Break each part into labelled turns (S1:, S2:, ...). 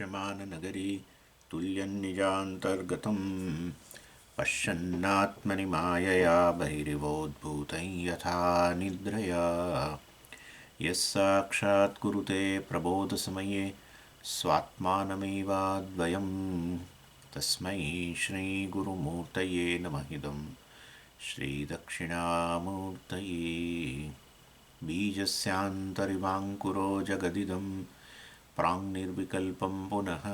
S1: दृश्यमाननगरी तुल्यन्निजान्तर्गतं पश्यन्नात्मनि मायया बहिरिवोद्भूतं यथा निद्रया यस्साक्षात् कुरुते प्रबोधसमये स्वात्मानमेवाद्वयं तस्मै श्रीगुरुमूर्तये नमः इदं श्रीदक्षिणामूर्तये बीजस्यान्तरिवाङ्कुरो जगदिदं प्राङ्निर्विकल्पं पुनः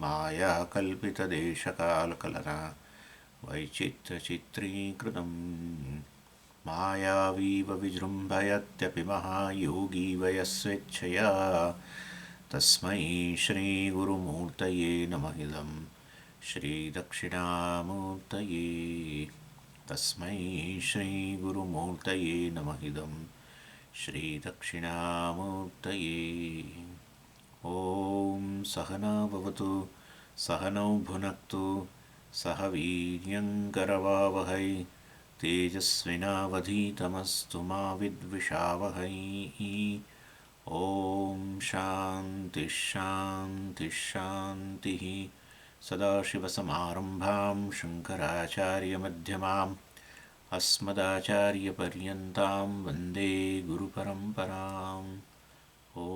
S1: मायाकल्पितदेशकालकलना वैचित्र्यचित्रीकृतं मायावीव विजृम्भयत्यपि महायोगी वयस्वेच्छया तस्मै श्रीगुरुमूर्तये नमः इदं श्रीदक्षिणामूर्तये तस्मै श्रीगुरुमूर्तये नमः इदं श्रीदक्षिणामूर्तये ॐ सहना भवतु सहनौ भुनक्तु सह वीर्यङ्करवावहै तेजस्विनावधीतमस्तु मा विद्विषावहै ॐ शान्तिः शान्तिः शान्तिः सदाशिवसमारम्भां शङ्कराचार्यमध्यमाम् अस्मदाचार्यपर्यन्तां वन्दे गुरुपरम्पराम् ॐ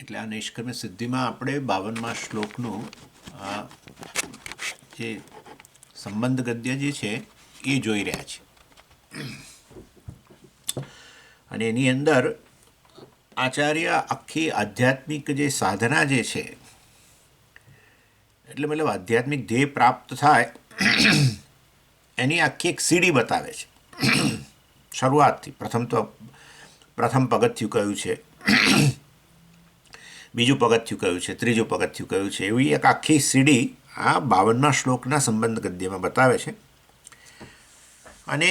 S1: એટલે આ નિષ્કર્મ સિદ્ધિમાં આપણે 52મા શ્લોકનું જે સંબંધ ગદ્ય જે છે એ જોઈ રહ્યા છે અને એની અંદર આચાર્ય આખી આધ્યાત્મિક જે સાધના જે છે એટલે મતલબ આધ્યાત્મિક ધ્યેય પ્રાપ્ત થાય એની આખી એક સીડી બતાવે છે શરૂઆતથી. પ્રથમ પગથિયું કયું છે, બીજું પગથિયું કયું છે, ત્રીજું પગથિયું કયું છે, એવી એક આખી સીડી આ 52મા શ્લોકના સંબંધ ગદ્યમાં બતાવે છે. અને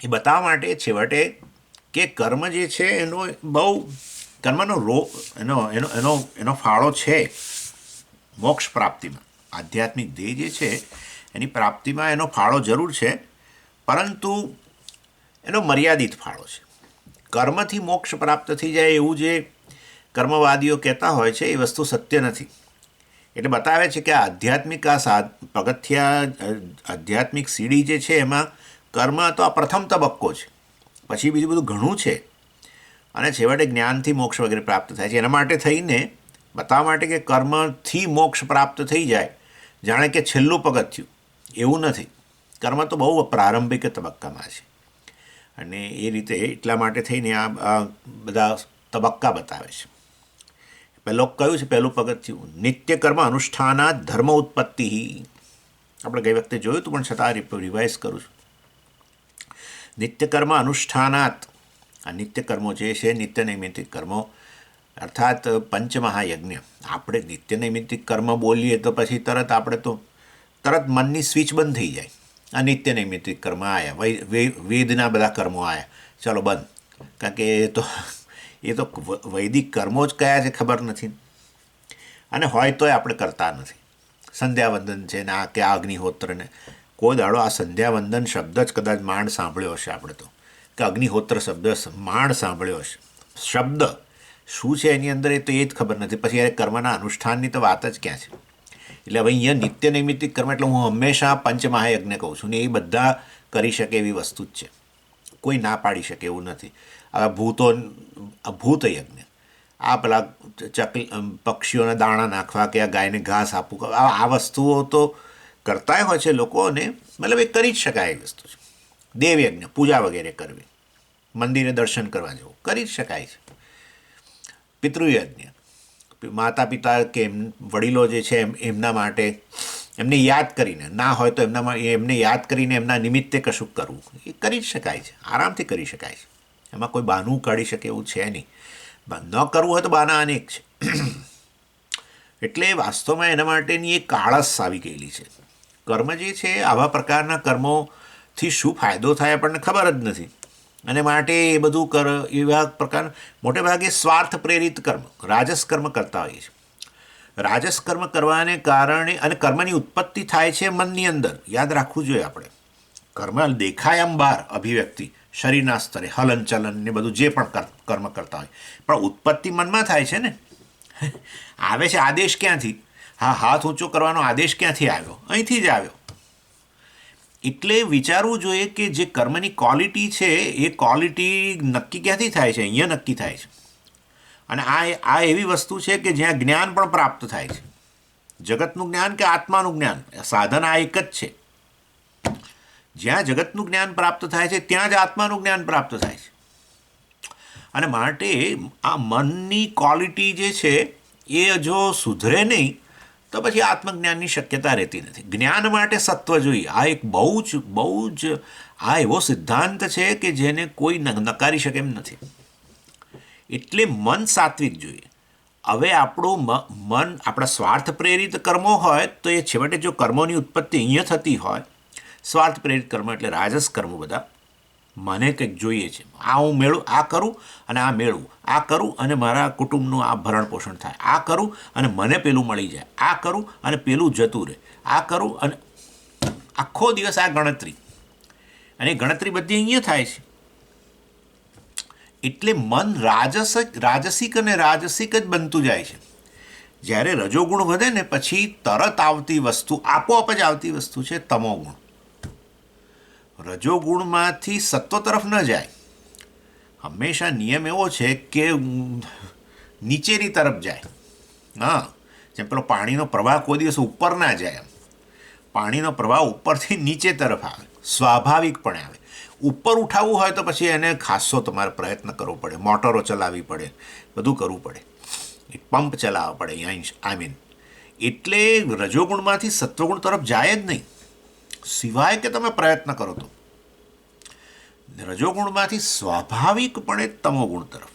S1: એ બતાવવા માટે છેવટે કે કર્મ જે છે એનો બહુ કર્મનો એનો ફાળો છે મોક્ષ પ્રાપ્તિમાં. આધ્યાત્મિક ધ્યેય જે છે એની પ્રાપ્તિમાં એનો ફાળો જરૂર છે, પરંતુ એનો મર્યાદિત ફાળો છે. કર્મથી મોક્ષ પ્રાપ્ત થઈ જાય એવું જે કર્મવાદીઓ કહેતા હોય છે એ વસ્તુ સત્ય નથી. એટલે બતાવે છે કે આધ્યાત્મિક આધ્યાત્મિક સીડી જે છે એમાં કર્મ તો આ પ્રથમ તબક્કો છે, પછી બીજું બધું ઘણું છે, અને છેવટે જ્ઞાનથી મોક્ષ વગેરે પ્રાપ્ત થાય છે. એના માટે થઈને બતાવવા માટે કે કર્મથી મોક્ષ પ્રાપ્ત થઈ જાય જાણે કે છેલ્લું પગથિયું, એવું નથી. કર્મ તો બહુ પ્રારંભિક તબક્કામાં છે, અને એ રીતે એટલા માટે થઈને આ બધા તબક્કા બતાવે છે. પહેલું કયું છે? પહેલું પગથિયું નિત્ય કર્મ અનુષ્ઠાનાત ધર્મ ઉત્પત્તિ. આપણે ગઈ વખતે જોયું હતું પણ છતાં રિવાઇઝ કરું છું. નિત્ય કર્મ અનુષ્ઠાનાત, આ નિત્ય કર્મો જે છે નિત્ય નૈમિત્તિક કર્મો અર્થાત પંચમહાયજ્ઞ. આપણે નિત્ય નૈમિત્તિક કર્મ બોલીએ તો પછી તરત મનની સ્વિચ બંધ થઈ જાય. આ નિત્ય નૈમિત્તિક કર્મ આવ્યા, વેદના બધા કર્મો આવ્યા, ચાલો બંધ. કારણ કે એ તો વૈદિક કર્મો જ કયા છે ખબર નથી, અને હોય તોય આપણે કરતા નથી. સંધ્યાવંદન છે ને આ કે આ અગ્નિહોત્રને કોઈ દાડો આ સંધ્યાવંદન શબ્દ જ કદાચ માંડ સાંભળ્યો હશે આપણે તો, કે અગ્નિહોત્ર શબ્દ માંડ સાંભળ્યો હશે. શબ્દ શું છે એની અંદર એ તો એ જ ખબર નથી. પછી એ કર્મના અનુષ્ઠાનની તો વાત જ ક્યાં છે. એટલે હવે અહીંયા નિત્ય નૈમિત્તિક કર્મ એટલે હું હંમેશા પંચમહાયજ્ઞ કહું છું ને એ બધા કરી શકે એવી વસ્તુ જ છે, કોઈ ના પાડી શકે એવું નથી. હવે ભૂતયજ્ઞ, આ પેલા પક્ષીઓને દાણા નાખવા કે આ ગાયને ઘાસ આપવું, આ વસ્તુઓ તો કરતા હોય છે લોકો, અને મતલબ એ કરી જ શકાય એવી વસ્તુ છે. દેવયજ્ઞ, પૂજા વગેરે કરવી, મંદિરે દર્શન કરવા જવું, કરી જ શકાય છે. પિતૃયજ્ઞ, માતા પિતા કે વડીલો જે છે એમના માટે એમને યાદ કરીને, ના હોય તો એમને યાદ કરીને એમના નિમિત્તે કશું કરવું, એ કરી જ શકાય છે, આરામથી કરી શકાય છે. એમાં કોઈ બહાનું કાઢી શકે એવું છે નહીં. ન કરવું હોય તો બહાના અનેક છે. એટલે વાસ્તવમાં એના માટેની એક આળસ આવી ગયેલી છે. કર્મ જે છે આવા પ્રકારના કર્મોથી શું ફાયદો થાય આપણને ખબર જ નથી, અને માટે એ બધું એવા પ્રકાર મોટે ભાગે સ્વાર્થ પ્રેરિત કર્મ, રાજસ કર્મ કરતા હોઈએ છીએ. રાજસ કર્મ કરવાને કારણે, અને કર્મની ઉત્પત્તિ થાય છે મનની અંદર, યાદ રાખવું જોઈએ આપણે. કર્મ દેખાય આમ બહાર અભિવ્યક્તિ શરીરના સ્તરે હલનચલન ને બધું જે પણ કર્મ કરતા હોય, પણ ઉત્પત્તિ મનમાં થાય છે ને. આવે છે આદેશ ક્યાંથી? હા, હાથ ઊંચો કરવાનો આદેશ ક્યાંથી આવ્યો? અહીંથી જ આવ્યો. એટલે વિચારવું જોઈએ કે જે કર્મની ક્વોલિટી છે એ ક્વોલિટી નક્કી ક્યાંથી થાય છે? અહીંયા નક્કી થાય છે. અને આ એવી વસ્તુ છે કે જ્યાં જ્ઞાન પણ પ્રાપ્ત થાય છે. જગતનું જ્ઞાન કે આત્માનું જ્ઞાન, સાધન આ એક જ છે. જ્યાં જગતનું જ્ઞાન પ્રાપ્ત થાય છે ત્યાં જ આત્માનું જ્ઞાન પ્રાપ્ત થાય છે. અને માટે આ મનની ક્વોલિટી જે છે એ જો સુધરે નહીં તો પછી આત્મજ્ઞાનની શક્યતા રહેતી નથી. જ્ઞાન માટે સત્વ જોઈએ. આ એક બહુ જ આ એવો સિદ્ધાંત છે કે જેને કોઈ નકારી શકે એમ નથી. એટલે મન સાત્વિક જોઈએ. હવે આપણું મન આપણા સ્વાર્થ પ્રેરિત કર્મો હોય તો એ છેવટે જો કર્મોની ઉત્પત્તિ અહીંયા થતી હોય, સ્વાર્થ પ્રેરિત કર્મ એટલે રાજસ કર્મ બધા, મને કંઈક જોઈએ છે, આ હું મેળવું, આ કરું અને આ મેળવું, આ કરું અને મારા કુટુંબનું આ ભરણ પોષણ થાય, આ કરું અને મને પેલું મળી જાય, આ કરું અને પેલું જતું રહે, આ કરું અને આખો દિવસ આ ગણતરી, અને ગણતરી બધી અહીંયા થાય છે. એટલે મન રાજસિક અને રાજસિક જ બનતું જાય છે. જ્યારે રજોગુણ વધે ને પછી તરત આવતી વસ્તુ, આપોઆપ જ આવતી વસ્તુ છે તમોગુણ. રજોગુણમાંથી સત્વ તરફ ન જાય. હંમેશા નિયમ એવો છે કે નીચેની તરફ જાય. હા, જેમ પેલો પાણીનો પ્રવાહ કોઈ દિવસ ઉપર ના જાય, પાણીનો પ્રવાહ ઉપરથી નીચે તરફ આવે, સ્વાભાવિકપણે આવે. ઉપર ઉઠાવવું હોય તો પછી એને ખાસો તમારે પ્રયત્ન કરવો પડે, મોટરો ચલાવવી પડે, બધું કરવું પડે, પંપ ચલાવવા પડે. એટલે રજોગુણમાંથી સત્વગુણ તરફ જાય જ નહીં, સિવાય કે તમે પ્રયત્ન કરો તો. રજોગુણમાંથી સ્વાભાવિકપણે તમોગુણ તરફ.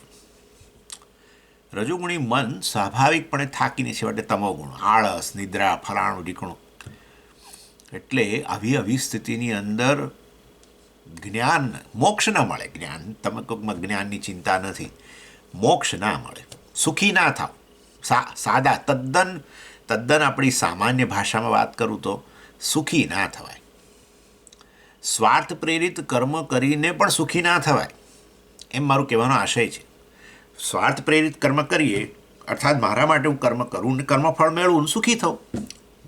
S1: રજોગુણી મન સ્વાભાવિકપણે થાકીને છેવટે તમોગુણ, આળસ, નિદ્રા, ફલાણું ઢીકણું. એટલે આવી સ્થિતિની અંદર જ્ઞાન, મોક્ષ ના મળે. તમે કોઈકમાં જ્ઞાનની ચિંતા નથી, મોક્ષ ના મળે, સુખી ના થાવ. સાદા તદ્દન આપણી સામાન્ય ભાષામાં વાત કરું તો સુખી ના થવાય. સ્વાર્થ પ્રેરિત કર્મ કરીને પણ સુખી ના થવાય, એમ મારું કહેવાનો આશય છે. સ્વાર્થ પ્રેરિત કર્મ કરીએ અર્થાત મારા માટે હું કર્મ કરું ને કર્મફળ મેળવું ને સુખી થઉં,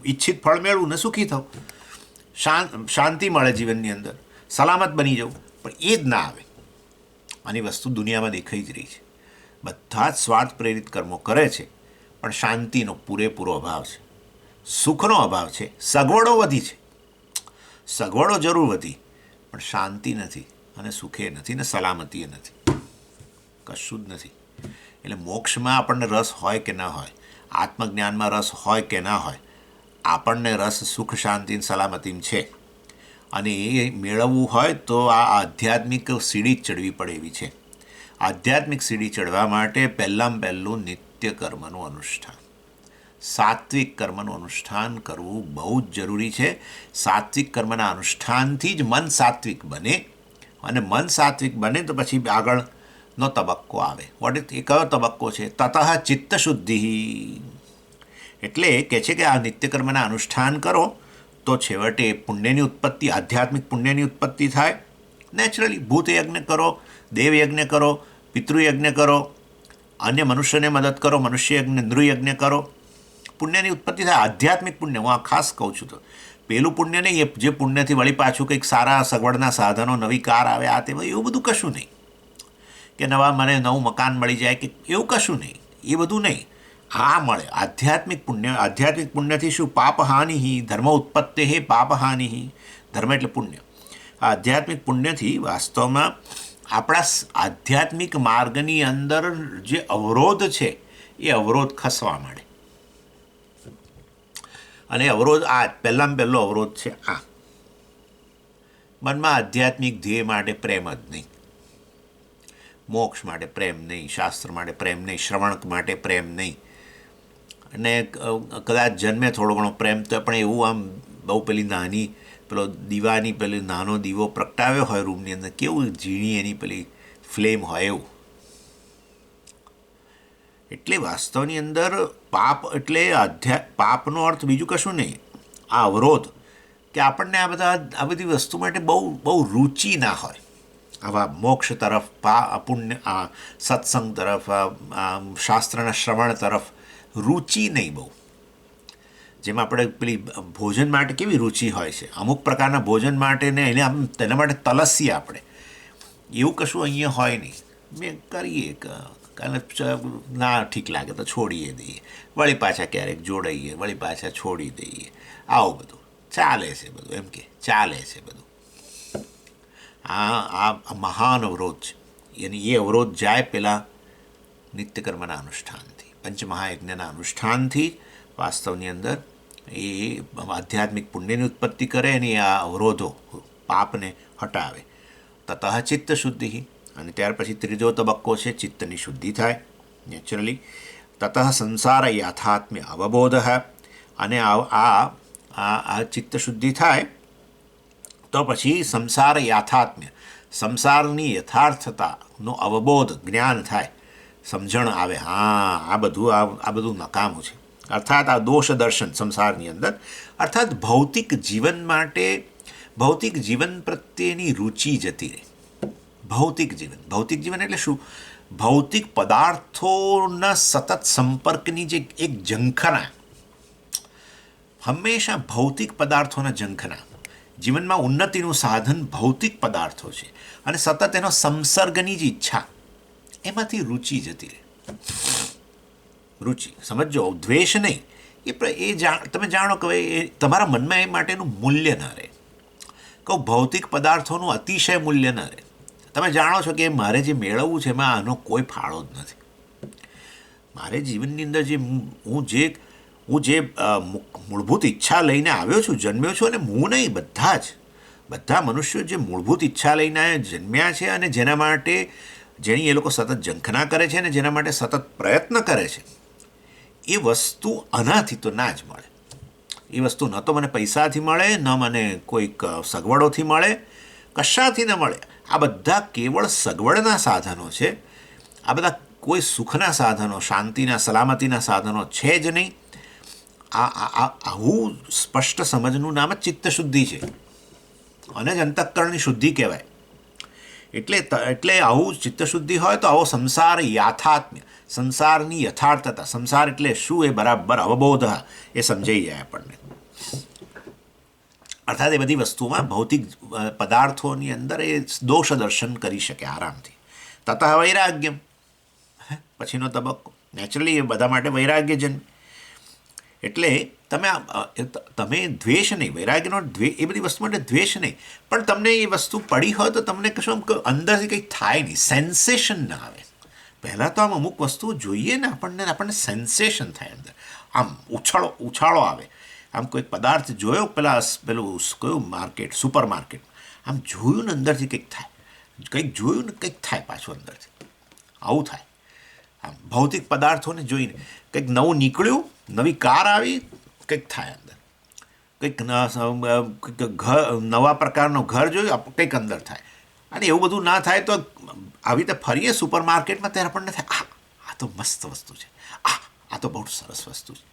S1: ઈચ્છિત ફળ મેળવું ને સુખી થઉં, શાંતિ મળે જીવનની અંદર, સલામત બની જવું. પણ એ જ ના આવે. આની વસ્તુ દુનિયામાં દેખાઈ જ રહી છે. બધા જ સ્વાર્થ પ્રેરિત કર્મો કરે છે પણ શાંતિનો પૂરેપૂરો અભાવ છે, સુખનો અભાવ છે. સગવડો વધી છે, સગવડો જરૂર વધી, પણ શાંતિ નથી અને સુખે નથી ને સલામતીએ નથી, કશું જ નથી. એટલે મોક્ષમાં આપણને રસ હોય કે ના હોય, આત્મજ્ઞાનમાં રસ હોય કે ના હોય, આપણને રસ સુખ શાંતિ સલામતીમાં છે. અને એ મેળવવું હોય તો આ આધ્યાત્મિક સીડી જ ચડવી પડે એવી છે. આધ્યાત્મિક સીડી ચડવા માટે પહેલું નિત્ય કર્મનું અનુષ્ઠાન, સાત્વિક કર્મનું અનુષ્ઠાન કરવું બહુ જ જરૂરી છે. સાત્વિક કર્મના અનુષ્ઠાનથી જ મન સાત્વિક બને, અને મન સાત્વિક બને તો પછી આગળનો તબક્કો આવે. એ કયો તબક્કો છે? તતઃ ચિત્ત શુદ્ધિ. એટલે કહે છે કે આ નિત્યકર્મના અનુષ્ઠાન કરો તો છેવટે પુણ્યની ઉત્પત્તિ, આધ્યાત્મિક પુણ્યની ઉત્પત્તિ થાય. નેચરલી ભૂતયજ્ઞ કરો, દેવયજ્ઞ કરો, પિતૃયજ્ઞ કરો, અન્ય મનુષ્યને મદદ કરો, મનુષ્યયજ્ઞ, નૃયજ્ઞ કરો, પુણ્યની ઉત્પત્તિ થાય. આધ્યાત્મિક પુણ્ય હું આ ખાસ કહું છું. તો પેલું પુણ્ય નહીં, જે પુણ્યથી વળી પાછું કંઈક સારા સગવડના સાધનો, નવી કાર આવે, આ તે એવું બધું કશું નહીં, કે મને નવું મકાન મળી જાય કે એવું કશું નહીં, એ બધું નહીં. હા મળે આધ્યાત્મિક પુણ્ય. આધ્યાત્મિક પુણ્યથી શું? પાપહાનિ, ધર્મ ઉત્પત્તિ હે પાપહાનિ. ધર્મ એટલે પુણ્ય. આ આધ્યાત્મિક પુણ્યથી વાસ્તવમાં આપણા આધ્યાત્મિક માર્ગની અંદર જે અવરોધ છે એ અવરોધ ખસવા માંડે. અને અવરોધ આ પહેલો અવરોધ છે આ મનમાં આધ્યાત્મિક ધ્યેય માટે પ્રેમ જ નહીં, મોક્ષ માટે પ્રેમ નહીં, શાસ્ત્ર માટે પ્રેમ નહીં, શ્રવણ માટે પ્રેમ નહીં. અને કદાચ જન્મે થોડો ઘણો પ્રેમ તો પણ એવું આમ બહુ પેલો દીવાની પેલી નાનો દીવો પ્રગટાવ્યો હોય રૂમની અંદર, કેવું ઝીણી એની પેલી ફ્લેમ હોય એવું. એટલે વાસ્તવની અંદર પાપ એટલે પાપનો અર્થ બીજું કશું નહીં, આ અવરોધ, કે આપણને આ બધી વસ્તુ માટે બહુ રુચિ ના હોય. આવા મોક્ષ તરફ પુણ્ય સત્સંગ તરફ શાસ્ત્રના શ્રવણ તરફ રુચિ નહીં બહુ. જેમાં આપણે પેલી ભોજન માટે કેવી રુચિ હોય છે, અમુક પ્રકારના ભોજન માટે ને એને આમ તેના માટે તલસીએ આપણે, એવું કશું અહીંયા હોય નહીં. મેં કરીએ ના ઠીક લાગે તો છોડીએ દઈએ, વળી પાછા ક્યારેક જોડાઈએ, વળી પાછા છોડી દઈએ, આવું બધું ચાલે છે બધું, એમ કે ચાલે છે બધું. આ મહાન અવરોધ છે. અને એ અવરોધ જાય પેલા નિત્યકર્મના અનુષ્ઠાનથી, પંચમહાયજ્ઞના અનુષ્ઠાનથી વાસ્તવની અંદર એ આધ્યાત્મિક પુણ્યની ઉત્પત્તિ કરે અને આ અવરોધો પાપને હટાવે. તતઃ ચિત્ત શુદ્ધિ, અને ત્યાર પછી ત્રીજો તબક્કો છે ચિત્તની શુદ્ધિ થાય નેચરલી. તતઃ સંસાર યાથાત્મ્ય અવબોધ, અને આ ચિત્ત શુદ્ધિ થાય તો પછી સંસાર યાથાત્મ્ય, સંસારની યથાર્થતાનો અવબોધ જ્ઞાન થાય, સમજણ આવે, હા આ બધું નકામું છે. અર્થાત આ દોષ દર્શન સંસારની અંદર, અર્થાત ભૌતિક જીવન માટે, ભૌતિક જીવન પ્રત્યેની રુચિ જતી રહે. ભૌતિક જીવન એટલે શું? ભૌતિક પદાર્થોના સતત સંપર્કની જે એક ઝંખના, હંમેશા ભૌતિક પદાર્થોના ઝંખના. જીવનમાં ઉન્નતિનું સાધન ભૌતિક પદાર્થો છે, અને સતત એનો સંસર્ગની જ ઈચ્છા, એમાંથી રુચિ જતી રહે. રુચિ સમજો, દ્વેષ નહીં, તમે જાણો કે એ તમારા મનમાં એ માટેનું મૂલ્ય ન રહે. કહું ભૌતિક પદાર્થોનું અતિશય મૂલ્ય ન રહે. તમે જાણો છો કે મારે જે મેળવવું છે એમાં આનો કોઈ ફાળો જ નથી. મારે જીવનની અંદર હું જે મૂળભૂત ઈચ્છા લઈને આવ્યો છું, જન્મ્યો છું, અને હું નહીં, બધા મનુષ્યો જે મૂળભૂત ઈચ્છા લઈને જન્મ્યા છે, અને જેના માટે જેની એ લોકો સતત ઝંખના કરે છે અને જેના માટે સતત પ્રયત્ન કરે છે, એ વસ્તુ આનાથી તો ના જ મળે. એ વસ્તુ ન તો મને પૈસાથી મળે, ન મને કોઈક સગવડોથી મળે, કશાથી ન મળે. આ બધા કેવળ સગવડના સાધનો છે. આ બધા કોઈ સુખના સાધનો, શાંતિના, સલામતીના સાધનો છે જ નહીં. આવું સ્પષ્ટ સમજનું નામ જ ચિત્તશુદ્ધિ છે, અને જ અંતઃકરણની શુદ્ધિ કહેવાય. એટલે આવું ચિત્તશુદ્ધિ હોય તો આવો સંસાર યાથાત્મ્ય, સંસારની યથાર્થતા, સંસાર એટલે શું એ બરાબર અવબોધ એ સમજાઈ જાય આપણને. અર્થાત એ બધી વસ્તુમાં ભૌતિક પદાર્થોની અંદર એ દોષ દર્શન કરી શકે આરામથી. તતઃ વૈરાગ્યમ, પછીનો તબક્કો નેચરલી એ બધા માટે વૈરાગ્ય જન્મે. એટલે તમે દ્વેષ નહીં, વૈરાગ્યનો એ બધી વસ્તુ માટે દ્વેષ નહીં, પણ તમને એ વસ્તુ પડી હોય તો તમને કશું અંદરથી કંઈક થાય નહીં, સેન્સેશન ના આવે. પહેલાં તો આમ અમુક વસ્તુઓ જોઈએ ને આપણને સેન્સેશન થાય, અંદર આમ ઉછાળો આવે. આમ કોઈક પદાર્થ જોયો, પેલું કયું માર્કેટ, સુપર માર્કેટ, આમ જોયું ને અંદરથી કંઈક થાય, કંઈક જોયું ને કંઈક થાય પાછું અંદરથી, આવું થાય. આમ ભૌતિક પદાર્થોને જોઈને કંઈક નવું નીકળ્યું, નવી કાર આવી, કંઈક થાય અંદર, કંઈક નવા પ્રકારનું ઘર જોયું, કંઈક અંદર થાય. અને એવું બધું ના થાય તો આવી રીતે ફરીએ સુપર માર્કેટમાં, ત્યારે આપણને થાય આ તો મસ્ત વસ્તુ છે, આ તો બહુ સરસ વસ્તુ છે,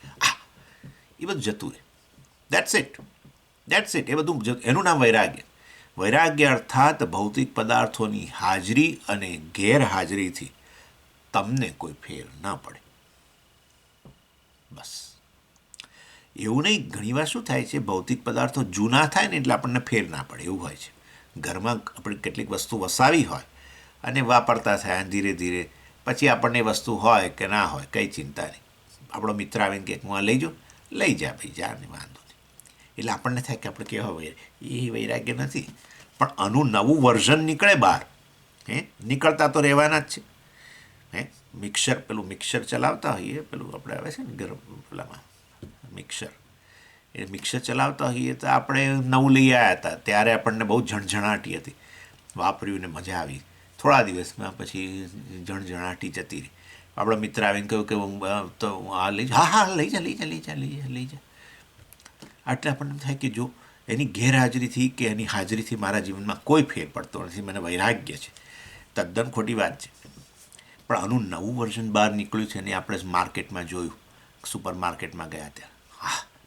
S1: એ બધું જતું રહે. That's it. એ બધું એનું નામ વૈરાગ્ય. વૈરાગ્ય અર્થાત ભૌતિક પદાર્થોની હાજરી અને ગેરહાજરીથી તમને કોઈ ફેર ના પડે. બસ એવું નહીં. ઘણીવાર શું થાય છે, ભૌતિક પદાર્થો જૂના થાય ને એટલે આપણને ફેર ના પડે, એવું હોય છે. ઘરમાં આપણે કેટલીક વસ્તુ વસાવી હોય અને વાપરતા થાય, ધીરે ધીરે પછી આપણને વસ્તુ હોય કે ના હોય કંઈ ચિંતા નહીં. આપણો મિત્ર આવીને કે હું આ લઈ જાઉં, લઈ જા ભાઈ, જા, ને વાંધો નહીં. એટલે આપણને થાય કે આપણે કેવા એ વૈરાગ્ય નથી. પણ આનું નવું વર્ઝન નીકળે બહાર, નીકળતા તો રહેવાના જ છે. મિક્સર ચલાવતા હોઈએ, પેલું આપણે આવે છે ને ગરમ પેલામાં મિક્સર, એ મિક્સર ચલાવતા હોઈએ તો આપણે નવું લઈ આવ્યા હતા, ત્યારે આપણને બહુ ઝણઝણાટી હતી, વાપર્યું ને મજા આવી. થોડા દિવસમાં પછી ઝણઝણાટી જતી રહી. આપણો મિત્ર આવીને કહ્યું કે તો આ લઈ જા, હા લઈ જા. એટલે આપણને થાય કે જો એની ગેરહાજરીથી કે એની હાજરીથી મારા જીવનમાં કોઈ ફેર પડતો નથી, મને વૈરાગ્ય છે. તદ્દન ખોટી વાત છે. પણ આનું નવું વર્ઝન બહાર નીકળ્યું છે, અને આપણે માર્કેટમાં જોયું, સુપર માર્કેટમાં ગયા ત્યારે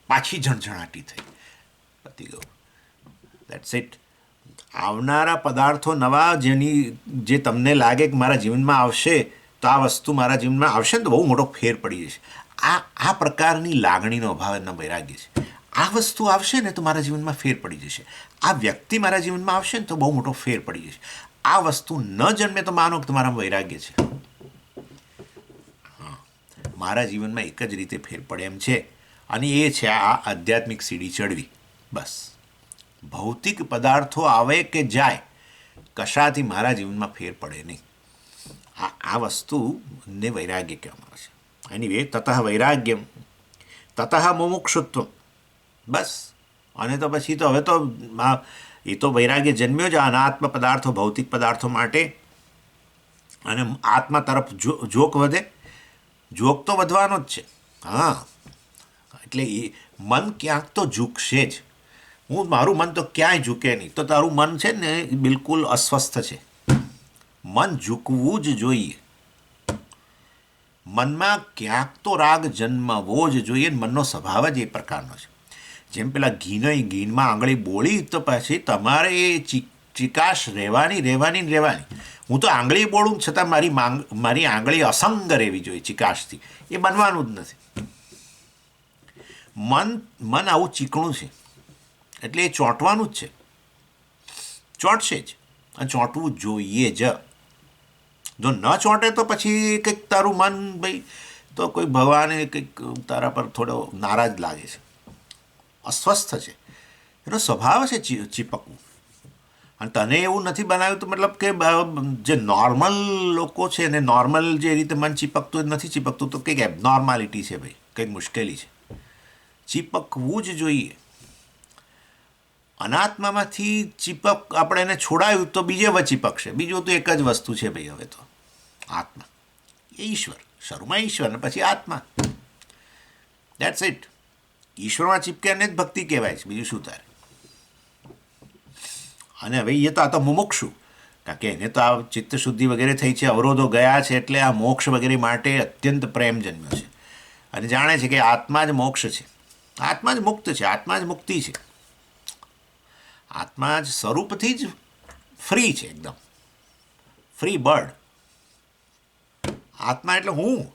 S1: પાછી ઝણઝણાટી થઈ, પતી ગયું. That's it. આવનારા પદાર્થો નવા જે તમને લાગે કે મારા જીવનમાં આવશે તો આ વસ્તુ મારા જીવનમાં આવશે ને તો બહુ મોટો ફેર પડી જશે. આ પ્રકારની લાગણીનો અભાવ એના વૈરાગ્ય છે. આ વસ્તુ આવશે ને તો મારા જીવનમાં ફેર પડી જશે. આ વ્યક્તિ મારા જીવનમાં આવશે ને તો બહુ મોટો ફેર પડી જશે. આ વસ્તુ ન જન્મે તો માનો કે તમારામાં વૈરાગ્ય છે. મારા જીવનમાં એક જ રીતે ફેર પડે એમ છે, અને એ છે આ આધ્યાત્મિક સીડી ચડવી. બસ ભૌતિક પદાર્થો આવે કે જાય, કશાથી મારા જીવનમાં ફેર પડે નહીં. આ વસ્તુને વૈરાગ્ય કહેવામાં આવે છે. એની વે તતઃ વૈરાગ્યમ તતઃ મુમુક્ષુત્વ. બસ. અને તો પછી તો હવે તો એ તો વૈરાગ્ય જન્મ્યો જ અનાત્મ પદાર્થો ભૌતિક પદાર્થો માટે, અને આત્મા તરફ જોક વધે. જોક તો વધવાનો જ છે. હા, એટલે એ મન ક્યાંક તો ઝૂકશે જ. મારું મન તો ક્યાંય ઝૂકે નહીં. તો તારું મન છે ને બિલકુલ અસ્વસ્થ છે. મન ઝૂકવું જ જોઈએ. મનમાં ક્યાંક તો રાગ જન્મવો જ જોઈએ. મનનો સ્વભાવ જ એ પ્રકારનો છે. જેમ પેલા ઘીમાં આંગળી બોળી તો પછી તમારે એ ચિકાશ રહેવાની. હું તો આંગળી બોળું છતાં મારી આંગળી અસંગ રહેવી જોઈએ ચિકાશથી. એ બનવાનું જ નથી. મન આવું ચીકણું છે, એટલે એ ચોંટવાનું જ છે. ચોંટશે જ, અને ચોંટવું જોઈએ જ. જો ન ચોંટે તો પછી કંઈક તારું મન ભાઈ તો કોઈ ભગવાને કંઈક તારા પર થોડો નારાજ લાગે છે, અસ્વસ્થ છે. એનો સ્વભાવ છે ચીપકવું. અને તને એવું નથી બનાવ્યું તો મતલબ કે જે નોર્મલ લોકો છે ને નોર્મલ જે રીતે મન ચીપકતું નથી ચીપકતું, તો કંઈક એબનોર્માલિટી છે ભાઈ, કંઈક મુશ્કેલી છે. ચીપકવું જ જોઈએ. અનાત્મામાંથી આપણે એને છોડાયું તો બીજે ચીપકશે. બીજું તો એક જ વસ્તુ છે ભાઈ, હવે તો આત્મા એ ઈશ્વર. શરૂમાં ઈશ્વર ને પછી આત્મા. That's it. ઈશ્વરમાં ચીપકે એને જ ભક્તિ કહેવાય છે, બીજું શું તારે. અને હવે એ તો આ તો મુમુક્ષુ, કારણ કે એને તો આ ચિત્ત શુદ્ધિ વગેરે થઈ છે, અવરોધો ગયા છે, એટલે આ મોક્ષ વગેરે માટે અત્યંત પ્રેમ જન્મ્યો છે. અને જાણે છે કે આત્મા જ મોક્ષ છે, આત્મા જ મુક્ત છે, આત્મા જ મુક્તિ છે. આત્મા જ સ્વરૂપથી જ ફ્રી છે, એકદમ ફ્રી બર્ડ. આત્મા એટલે હું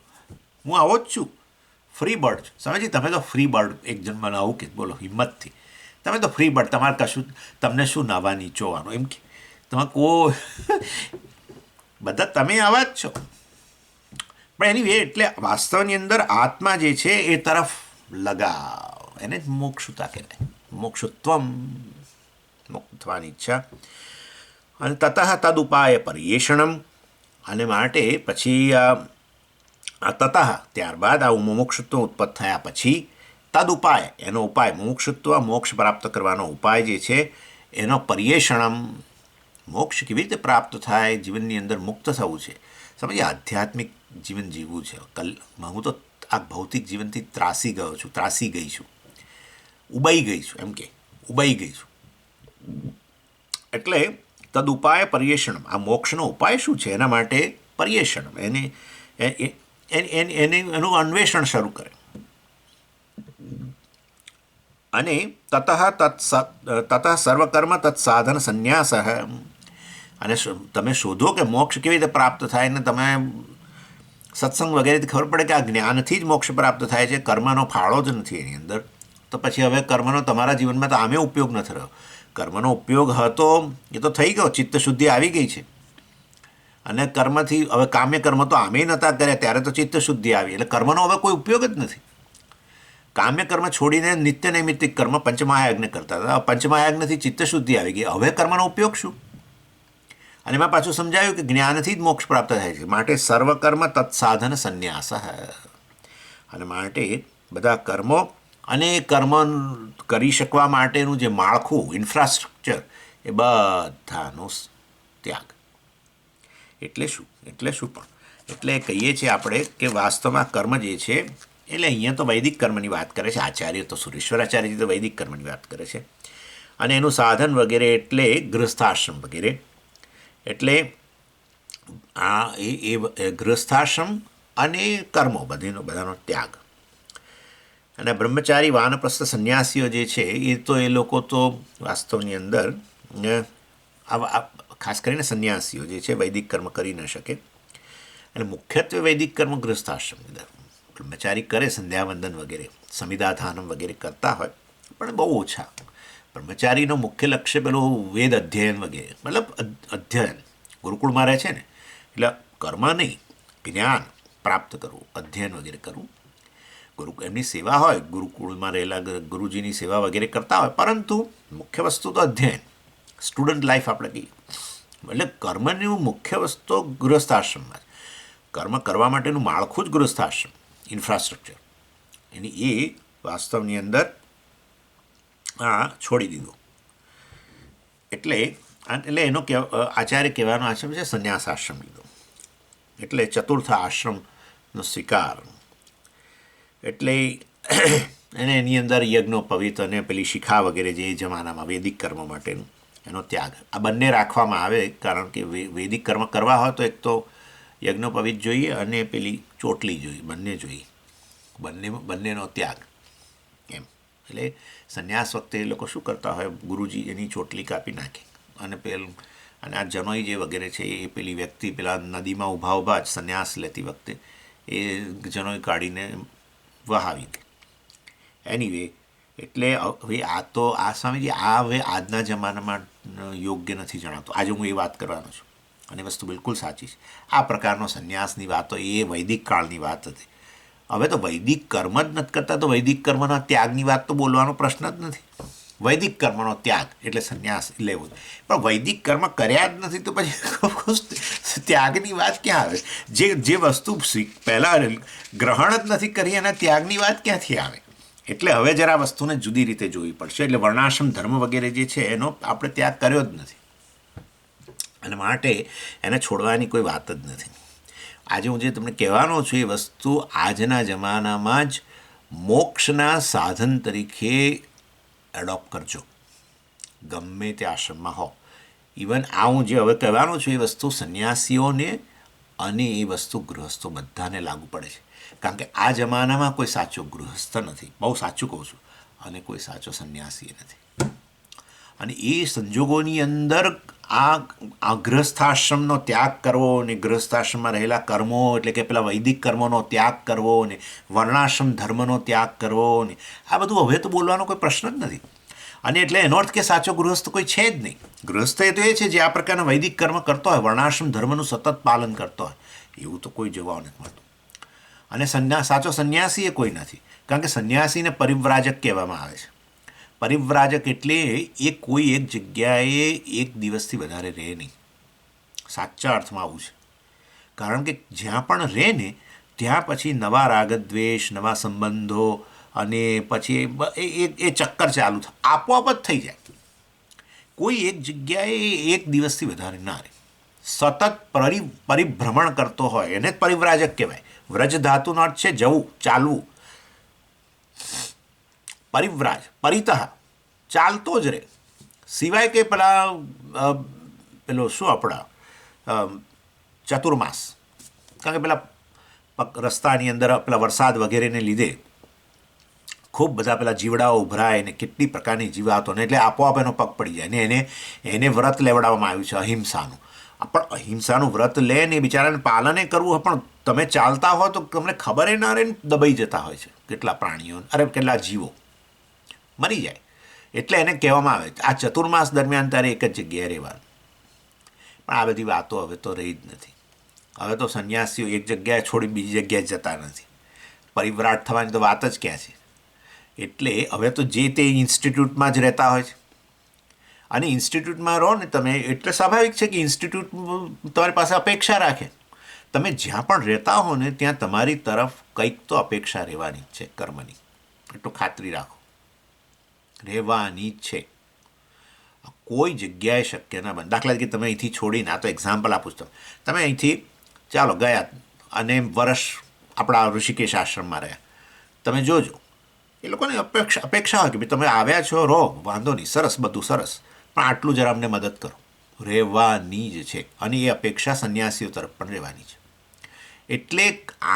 S1: આવો જ છું, ફ્રી બર્ડ છું. સમજી, તમે તો ફ્રી બર્ડ એક જન્મને આવું કે બોલો હિંમતથી, તમે તો ફ્રી બર્ડ. તમારે કશું, તમને શું નવા નીચોવાનું એમ કે તમે બધા તમે આવા જ છો. પણ એની વે એટલે વાસ્તવની અંદર આત્મા જે છે એ તરફ લગાવ, એને જ મોક્ષુતા કહેવાય. મોક્ષુત્વમ, મુક્ત થવાની ઈચ્છા. અને તતઃ તદુપાય પર્યેષણમ. અને માટે પછી તતઃ ત્યારબાદ આ મુમુક્ષુત્વ ઉત્પન્ન થયા પછી તદુપાય, એનો ઉપાય મુમુક્ષુત્વ મોક્ષ પ્રાપ્ત કરવાનો ઉપાય જે છે એનો પર્યેષણમ. મોક્ષ કેવી રીતે પ્રાપ્ત થાય, જીવનની અંદર મુક્ત થવું છે. સમજીએ, આધ્યાત્મિક જીવન જીવવું છે. હું તો આ ભૌતિક જીવનથી ત્રાસી ગઈ છું, ઉબાઈ ગઈ છું, એમ કે ઉબાઈ ગઈ છું. એટલે તદુપાય પર્યેષણમ. આ મોક્ષનો ઉપાય શું છે, એના માટે પર્યેષણમ, એનું અન્વેષણ શરૂ કરે. અને તતઃ સર્વકર્મ તત્સાધન સંન્યાસ. અને તમે શોધો કે મોક્ષ કેવી રીતે પ્રાપ્ત થાય, ને તમે સત્સંગ વગેરેથી ખબર પડે કે આ જ્ઞાનથી જ મોક્ષ પ્રાપ્ત થાય છે, કર્મનો ફાળો જ નથી એની અંદર. તો પછી હવે કર્મનો તમારા જીવનમાં તો આમે ઉપયોગ નથી રહ્યો. કર્મનો ઉપયોગ હતો એ તો થઈ ગયો, ચિત્ત શુદ્ધિ આવી ગઈ છે. અને કર્મથી હવે કામ્ય કર્મ તો આમે નહોતા કર્યા, ત્યારે તો ચિત્ત શુદ્ધિ આવી, એટલે કર્મનો હવે કોઈ ઉપયોગ જ નથી. કામ્ય કર્મ છોડીને નિત્ય નૈમિત્તિક કર્મ પંચમહાયજ્ઞ કરતા હતા. પંચમહાયજ્ઞથી ચિત્ત શુદ્ધિ આવી ગઈ, હવે કર્મનો ઉપયોગ શું? અને એમાં પાછું સમજાયું કે જ્ઞાનથી જ મોક્ષ પ્રાપ્ત થાય છે. માટે સર્વકર્મ તત્સાધન સંન્યાસ. અને માટે બધા કર્મો અને કર્મ કરી શકવા માટેનું જે માળખું, ઇન્ફ્રાસ્ટ્રક્ચર, એ બધાનો ત્યાગ. એટલે શું પણ એટલે કહીએ છીએ આપણે કે વાસ્તવમાં કર્મ જે છે, એટલે અહીંયા તો વૈદિક કર્મની વાત કરે છે આચાર્ય, તો સુરેશ્વરાચાર્યજી તો વૈદિક કર્મની વાત કરે છે. અને એનું સાધન વગેરે એટલે ગૃહસ્થાશ્રમ વગેરે. એટલે એ ગૃહસ્થાશ્રમ અને કર્મો બધાનો ત્યાગ. અને બ્રહ્મચારી વાનપ્રસ્થ સંન્યાસીઓ જે છે એ લોકો તો વાસ્તવની અંદર ખાસ કરીને સંન્યાસીઓ જે છે વૈદિક કર્મ કરી ન શકે, એટલે મુખ્યત્વે વૈદિક કર્મ ગૃહસ્થાશ્રમની અંદર બ્રહ્મચારી કરે, સંધ્યાવંદન વગેરે, સમિદાધાનમ વગેરે કરતા હોય, પણ બહુ ઓછા. બ્રહ્મચારીનો મુખ્ય લક્ષ્ય પેલું વેદ અધ્યયન વગેરે, મતલબ અધ્યયન, ગુરુકુળમાં રહે છે ને, એટલે કર્મ નહીં, જ્ઞાન પ્રાપ્ત કરવું, અધ્યયન વગેરે કરવું. એમની સેવા હોય, ગુરુકુળમાં રહેલા ગુરુજીની સેવા વગેરે કરતા હોય, પરંતુ મુખ્ય વસ્તુ તો અધ્યયન, સ્ટુડન્ટ લાઈફ આપણે કહીએ. એટલે કર્મની મુખ્ય વસ્તુ ગૃહસ્થાશ્રમમાં છે. કર્મ કરવા માટેનું માળખું જ ગૃહસ્થાશ્રમ, ઇન્ફ્રાસ્ટ્રક્ચર, એ વાસ્તવની અંદર છોડી દીધું. એટલે એનો આચાર્ય કહેવાનો આશ્રમ છે સંન્યાસ આશ્રમ લીધો, એટલે ચતુર્થ આશ્રમનો સ્વીકાર. એટલે એની અંદર યજ્ઞોપવિત અને પેલી શિખા વગેરે જે જમાનામાં વૈદિક કર્મ માટેનું એનો ત્યાગ, આ બંને રાખવામાં આવે. કારણ કે વૈદિક કર્મ કરવા હોય તો એક તો યજ્ઞોપવિત જોઈએ અને પેલી ચોટલી જોઈએ, બંને જોઈએ, બંનેનો ત્યાગ એમ. એટલે સંન્યાસ વખતે એ લોકો શું કરતા હોય, ગુરુજી એની ચોટલી કાપી નાખે અને અને આ જનોઈ જે વગેરે છે એ પેલી વ્યક્તિ પેલા નદીમાં ઊભા જ સંન્યાસ લેતી વખતે એ જનોઈ કાઢીને વહાવી દે. એનીવે, એટલે હવે આ સ્વામીજી હવે આજના જમાનામાં યોગ્ય નથી જણાતો. આજે હું એ વાત કરવાનો છું અને વસ્તુ બિલકુલ સાચી છે. આ પ્રકારનો સંન્યાસની વાતો એ વૈદિક કાળની વાત હતી. હવે તો વૈદિક કર્મ જ નથી કરતા, તો વૈદિક કર્મના ત્યાગની વાત તો બોલવાનો પ્રશ્ન જ નથી. વૈદિક કર્મનો ત્યાગ એટલે સંન્યાસ લેવો, પણ વૈદિક કર્મ કર્યા જ નથી તો પછી ત્યાગની વાત ક્યાં આવે? જે વસ્તુ પહેલાં ગ્રહણ જ નથી કરી એના ત્યાગની વાત ક્યાંથી આવે? એટલે હવે જરા વસ્તુને જુદી રીતે જોવી પડશે. એટલે વર્ણાશ્રમ ધર્મ વગેરે જે છે એનો આપણે ત્યાગ કર્યો જ નથી, અને માટે એને છોડવાની કોઈ વાત જ નથી. આજે હું જે તમને કહેવાનો છું એ વસ્તુ આજના જમાનામાં જ મોક્ષના સાધન તરીકે એડોપ્ટ કરજો, ગમે તે આશ્રમમાં હો. ઇવન આ હું જે હવે કહેવાનો છું એ વસ્તુ સંન્યાસીઓને અને એ વસ્તુ ગૃહસ્થો બધાને લાગુ પડે છે. કારણ કે આ જમાનામાં કોઈ સાચો ગૃહસ્થ નથી, બહુ સાચું કહું છું, અને કોઈ સાચો સંન્યાસી નથી. અને એ સંજોગોની અંદર આ ગૃહસ્થાશ્રમનો ત્યાગ કરવો અને ગૃહસ્થાશ્રમમાં રહેલા કર્મો એટલે કે પેલા વૈદિક કર્મોનો ત્યાગ કરવો અને વર્ણાશ્રમ ધર્મનો ત્યાગ કરવો ને આ બધું હવે તો બોલવાનો કોઈ પ્રશ્ન જ નથી. અને એટલે એનો અર્થ કે સાચો ગૃહસ્થ કોઈ છે જ નહીં. ગૃહસ્થ એ તો એ છે જે આ પ્રકારના વૈદિક કર્મ કરતો હોય, વર્ણાશ્રમ ધર્મનું સતત પાલન કરતો હોય, એવું તો કોઈ જોવા નથી મળતું. અને સાચો સંન્યાસી એ કોઈ નથી, કારણ કે સંન્યાસીને પરિવ્રાજક કહેવામાં આવે છે. પરિવ્રાજક એટલે એ કોઈ એક જગ્યાએ એક દિવસથી વધારે રહે નહીં, સાચા અર્થમાં આવું છે. કારણ કે જ્યાં પણ રહે ને ત્યાં પછી નવા રાગદ્વેષ, નવા સંબંધો અને પછી એ ચક્કર ચાલુ થાય, આપોઆપ જ થઈ જાય. કોઈ એક જગ્યાએ એક દિવસથી વધારે ના રહે, સતત પરિભ્રમણ કરતો હોય એને જ પરિવ્રાજક કહેવાય. વ્રજ ધાતુનો અર્થ છે જવું, ચાલવું. પરિવ્રાજ, પરિતઃ, ચાલતો જ રહે, સિવાય કે પેલો શું આપણા ચતુર્માસ. કારણ કે પેલા રસ્તાની અંદર પેલા વરસાદ વગેરેને લીધે ખૂબ બધા પેલા જીવડાઓ ઉભરાય ને કેટલી પ્રકારની જીવાતોને એટલે આપોઆપ એનો પગ પડી જાય ને એને વ્રત લેવડાવવામાં આવ્યું છે અહિંસાનું. પણ અહિંસાનું વ્રત લે ને એ બિચારાને પાલને કરવું હોય, પણ તમે ચાલતા હો તો તમને ખબર ના રહે ને દબાઈ જતા હોય છે કેટલા પ્રાણીઓ, કેટલા જીવો મરી જાય. એટલે એને કહેવામાં આવે આ ચતુર્માસ દરમિયાન તારે એક જ જગ્યાએ રહેવાનું. પણ આ બધી વાતો હવે તો રહી જ નથી. હવે તો સંન્યાસીઓ એક જગ્યાએ છોડી બીજી જગ્યાએ જતા નથી. પરિવ્રાટ થવાની તો વાત જ ક્યાં છે? એટલે હવે તો જે તે ઇન્સ્ટિટ્યૂટમાં જ રહેતા હોય છે. અને ઇન્સ્ટિટ્યૂટમાં રહો ને તમે એટલે સ્વાભાવિક છે કે ઇન્સ્ટિટ્યૂટ તમારી પાસે અપેક્ષા રાખે. તમે જ્યાં પણ રહેતા હો ને ત્યાં તમારી તરફ કંઈક તો અપેક્ષા રહેવાની જ છે કર્મની, એટલું ખાતરી રાખો, રહેવાની જ છે. કોઈ જગ્યાએ શક્ય ના બને. દાખલા તરીકે તમે અહીંથી છોડીને, આ તો એક્ઝામ્પલ આપું છું, તમે અહીંથી ચાલો ગયા અને વર્ષ આપણા ઋષિકેશ આશ્રમમાં રહ્યા, તમે જોજો એ લોકોની અપેક્ષા હોય કે ભાઈ તમે આવ્યા છો, રહો, વાંધો નહીં, સરસ, બધું સરસ, પણ આટલું જરા અમને મદદ કરો. રહેવાની જ છે. અને એ અપેક્ષા સંન્યાસીઓ તરફ પણ રહેવાની છે. એટલે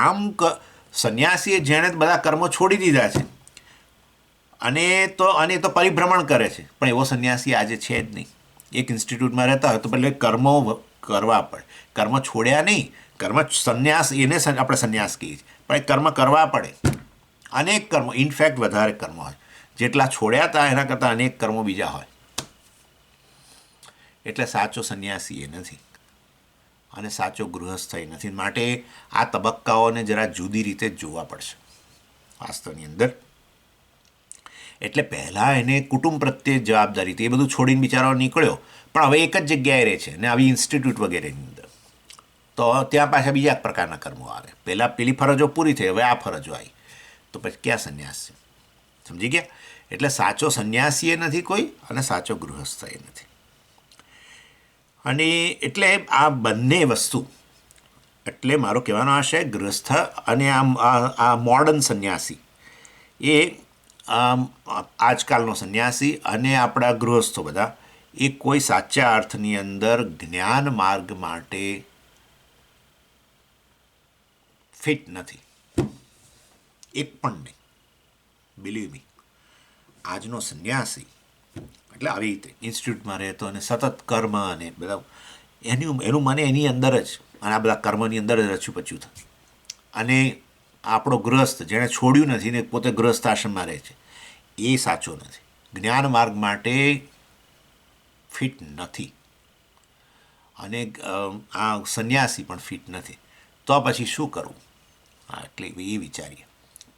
S1: આમ સંન્યાસીએ જેણે બધા કર્મો છોડી દીધા છે અને એ તો પરિભ્રમણ કરે છે, પણ એવો સંન્યાસી આજે છે જ નહીં. એક ઇન્સ્ટિટ્યૂટમાં રહેતા હોય તો પહેલે કર્મો કરવા પડે. કર્મ છોડ્યા નહીં, કર્મ સંન્યાસ, એને આપણે સંન્યાસ કહીએ છીએ, પણ એ કર્મ કરવા પડે. અનેક કર્મો, ઇનફેક્ટ વધારે કર્મો હોય, જેટલા છોડ્યા હતા એના કરતાં અનેક કર્મો બીજા હોય. એટલે સાચો સંન્યાસી એ નથી અને સાચો ગૃહસ્થ એ નથી. માટે આ તબક્કાઓને જરા જુદી રીતે જ જોવા પડશે વાસ્તવની અંદર. એટલે પહેલાં એને કુટુંબ પ્રત્યે જવાબદારી હતી, એ બધું છોડીને બિચારો નીકળ્યો, પણ હવે એક જ જગ્યાએ રહે છે ને આવી ઇન્સ્ટિટ્યૂટ વગેરેની અંદર, તો ત્યાં પાછા બીજા પ્રકારના કર્મો આવે. પહેલાં પેલી ફરજો પૂરી થઈ, હવે આ ફરજો આવી, તો પછી ક્યાં સંન્યાસ છે? સમજી ગયા? એટલે સાચો સંન્યાસી એ નથી કોઈ અને સાચો ગૃહસ્થ એ નથી. અને એટલે આ બંને વસ્તુ, એટલે મારો કહેવાનો આશય ગૃહસ્થ અને આ મોડર્ન સંન્યાસી એ આજકાલનો સંન્યાસી અને આપણા ગૃહસ્થો બધા એ કોઈ સાચા અર્થની અંદર જ્ઞાન માર્ગ માટે ફિટ નથી, એક પણ નહીં. બિલીવ મી, આજનો સંન્યાસી એટલે આવી રીતે ઇન્સ્ટિટ્યૂટમાં રહેતો અને સતત કર્મ અને બધા એનું મને એની અંદર જ અને આ બધા કર્મની અંદર જ રચ્યું પચ્યું થાય. અને આપણો ગૃહસ્થ જેણે છોડ્યું નથી ને પોતે ગૃહસ્થ આશ્રમમાં રહે છે, એ સાચો નથી, જ્ઞાન માર્ગ માટે ફિટ નથી. અને આ સંન્યાસી પણ ફિટ નથી. તો પછી શું કરવું? એટલે એ વિચારીએ.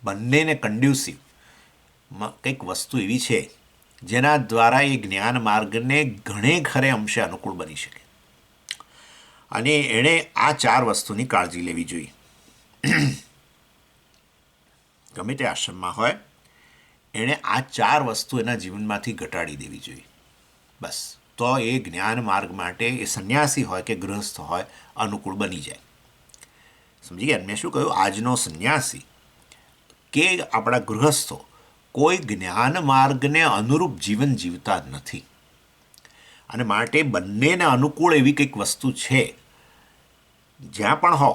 S1: બંનેને કન્ડ્યુસિવ કંઈક વસ્તુ એવી છે જેના દ્વારા એ જ્ઞાન માર્ગને ઘણે ખરે અંશે અનુકૂળ બની શકે. અને એણે આ 4 વસ્તુની કાળજી લેવી જોઈએ. ગમે તે આશ્રમમાં હોય, એણે આ 4 વસ્તુ એના જીવનમાંથી ઘટાડી દેવી જોઈએ. બસ, તો એ જ્ઞાન માર્ગ માટે એ સંન્યાસી હોય કે ગૃહસ્થ હોય અનુકૂળ બની જાય. સમજી ગયા? મેં શું કહ્યું? આજનો સંન્યાસી કે આપણા ગૃહસ્થો કોઈ જ્ઞાન માર્ગને અનુરૂપ જીવન જીવતા જ નથી. અને માટે બંનેને અનુકૂળ એવી કંઈક વસ્તુ છે. જ્યાં પણ હો,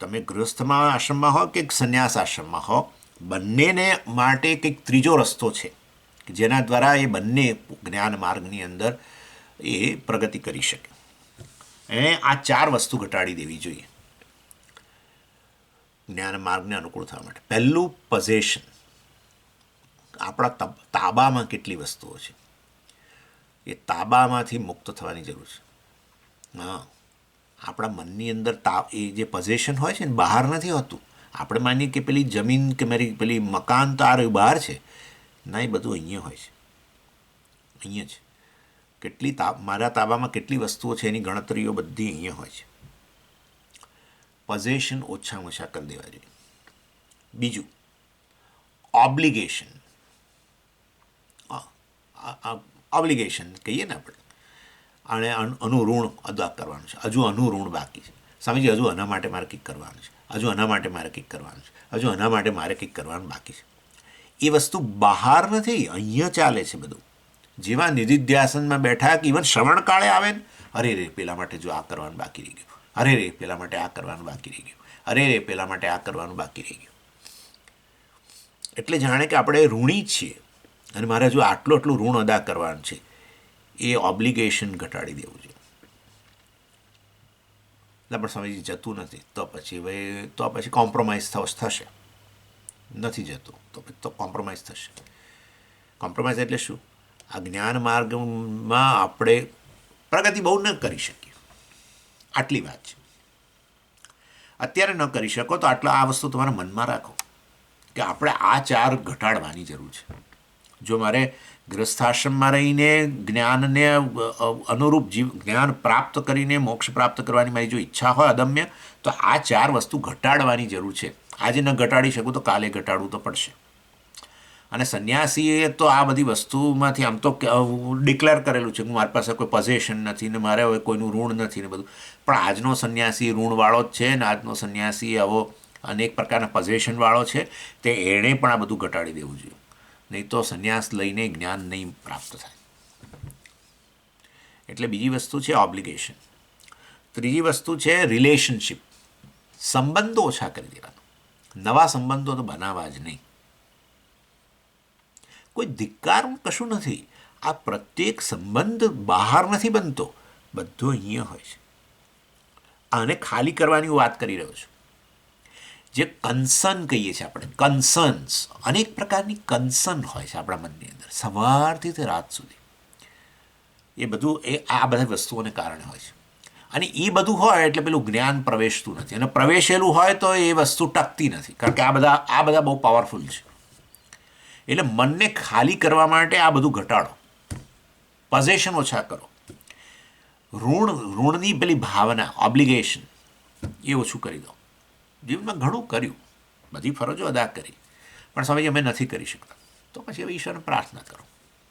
S1: તમે ગૃહસ્થમાં આશ્રમમાં હો કે સંન્યાસ આશ્રમમાં હો, બંનેને માટે કંઈક ત્રીજો રસ્તો છે કે જેના દ્વારા એ બંને જ્ઞાન માર્ગની અંદર એ પ્રગતિ કરી શકે. એણે આ 4 વસ્તુ ઘટાડી દેવી જોઈએ જ્ઞાન માર્ગને અનુકૂળ થવા માટે. પહેલું, પોઝેશન. આપણા તાબામાં કેટલી વસ્તુઓ છે, એ તાબામાંથી મુક્ત થવાની જરૂર છે. હા, આપણા મનની અંદર એ જે પોઝેશન હોય છે ને, બહાર નથી હોતું. આપણે માનીએ કે પેલી જમીન કે મારી પેલી મકાન તો આ બહાર છે, ના, એ બધું અહીંયા હોય છે, અહીંયા જ. કેટલી મારા તાબામાં કેટલી વસ્તુઓ છે એની ગણતરીઓ બધી અહીંયા હોય છે. પોઝેશન ઓછામાં ઓછા કરી દેવા જોઈએ. બીજું, ઓબ્લિગેશન. ઓબ્લિગેશન કહીએ ને આપણે, અને આનું ઋણ અદા કરવાનું છે. હજુ આનું ઋણ બાકી છે. સમજીએ, હજુ આના માટે મારે કંઈક કરવાનું છે, હજુ આના માટે મારે કંઈક કરવાનું છે, હજુ આના માટે મારે કંઈક કરવાનું બાકી છે. એ વસ્તુ બહાર નથી, અહીંયા ચાલે છે બધું. જેવા નિધિધ્યાસનમાં બેઠા કે ઇવન શ્રવણ કાળે આવે ને, અરે રે પેલા માટે જો આ કરવાનું બાકી રહી ગયું, અરે રે પેલા માટે આ કરવાનું બાકી રહી ગયું, અરે રે પેલા માટે આ કરવાનું બાકી રહી ગયું. એટલે જાણે કે આપણે ઋણી છીએ અને મારે જો આટલું ઋણ અદા કરવાનું છે. એ ઓબ્લિગેશન ઘટાડી દેવું છે. એટલે પણ સમજી જતું નથી તો પછી કોમ્પ્રોમાઇઝ થશે. નથી જતું તો કોમ્પ્રોમાઇઝ થશે. કોમ્પ્રોમાઇઝ એટલે શું? આ જ્ઞાન માર્ગમાં આપણે પ્રગતિ બહુ ન કરી શકીએ, આટલી વાત છે. અત્યારે ન કરી શકો તો આ વસ્તુ તમારા મનમાં રાખો કે આપણે આ 4 ઘટાડવાની જરૂર છે. જો મારે ગૃહસ્થાશ્રમમાં રહીને જ્ઞાનને અનુરૂપ જ્ઞાન પ્રાપ્ત કરીને મોક્ષ પ્રાપ્ત કરવાની મારી જો ઈચ્છા હોય અદમ્ય, તો આ 4 વસ્તુ ઘટાડવાની જરૂર છે. આજે ન ઘટાડી શકું તો કાલે ઘટાડવું તો પડશે. અને સંન્યાસીએ તો આ બધી વસ્તુમાંથી આમ તો ડિક્લેર કરેલું છે કે મારી પાસે કોઈ પોઝેશન નથી ને મારે હવે કોઈનું ઋણ નથી ને બધું. પણ આજનો સંન્યાસી ઋણવાળો જ છે ને આજનો સંન્યાસી આવો અનેક પ્રકારના પોઝેશનવાળો છે. તે એણે પણ આ બધું ઘટાડી દેવું જોઈએ, નહીં તો સંન્યાસ લઈને જ્ઞાન નહીં પ્રાપ્ત થાય. એટલે બીજી વસ્તુ છે ઓબ્લિગેશન. ત્રીજી વસ્તુ છે રિલેશનશિપ. સંબંધો ઓછા કરી દેવાના, નવા સંબંધો તો બનાવવા જ નહીં. કોઈ ધિક્કાર કશું નથી. આ પ્રત્યેક સંબંધ બહાર નથી બનતો, બધો અહીંયા હોય છે. આને ખાલી કરવાની વાત કરી રહ્યો છું. જે કન્સર્ન કહીએ છીએ આપણે, કન્સર્ન્સ, અનેક પ્રકારની કન્સર્ન હોય છે આપણા મનની અંદર સવારથી તે રાત સુધી. એ બધું આ બધા વસ્તુઓને કારણે હોય છે. અને એ બધું હોય એટલે પેલું જ્ઞાન પ્રવેશતું નથી, અને પ્રવેશેલું હોય તો એ વસ્તુ ટકતી નથી, કારણ કે આ બધા બહુ પાવરફુલ છે. એટલે મનને ખાલી કરવા માટે આ બધું ઘટાડો, પોઝેશન ઓછા કરો, ઋણની પેલી ભાવના, ઓબ્લિગેશન, એ ઓછું કરી દો. જીવનમાં ઘણું કર્યું, બધી ફરજો અદા કરી, પણ સ્વામીજી અમે નથી કરી શકતા, તો પછી હવે ઈશ્વરને પ્રાર્થના કરો.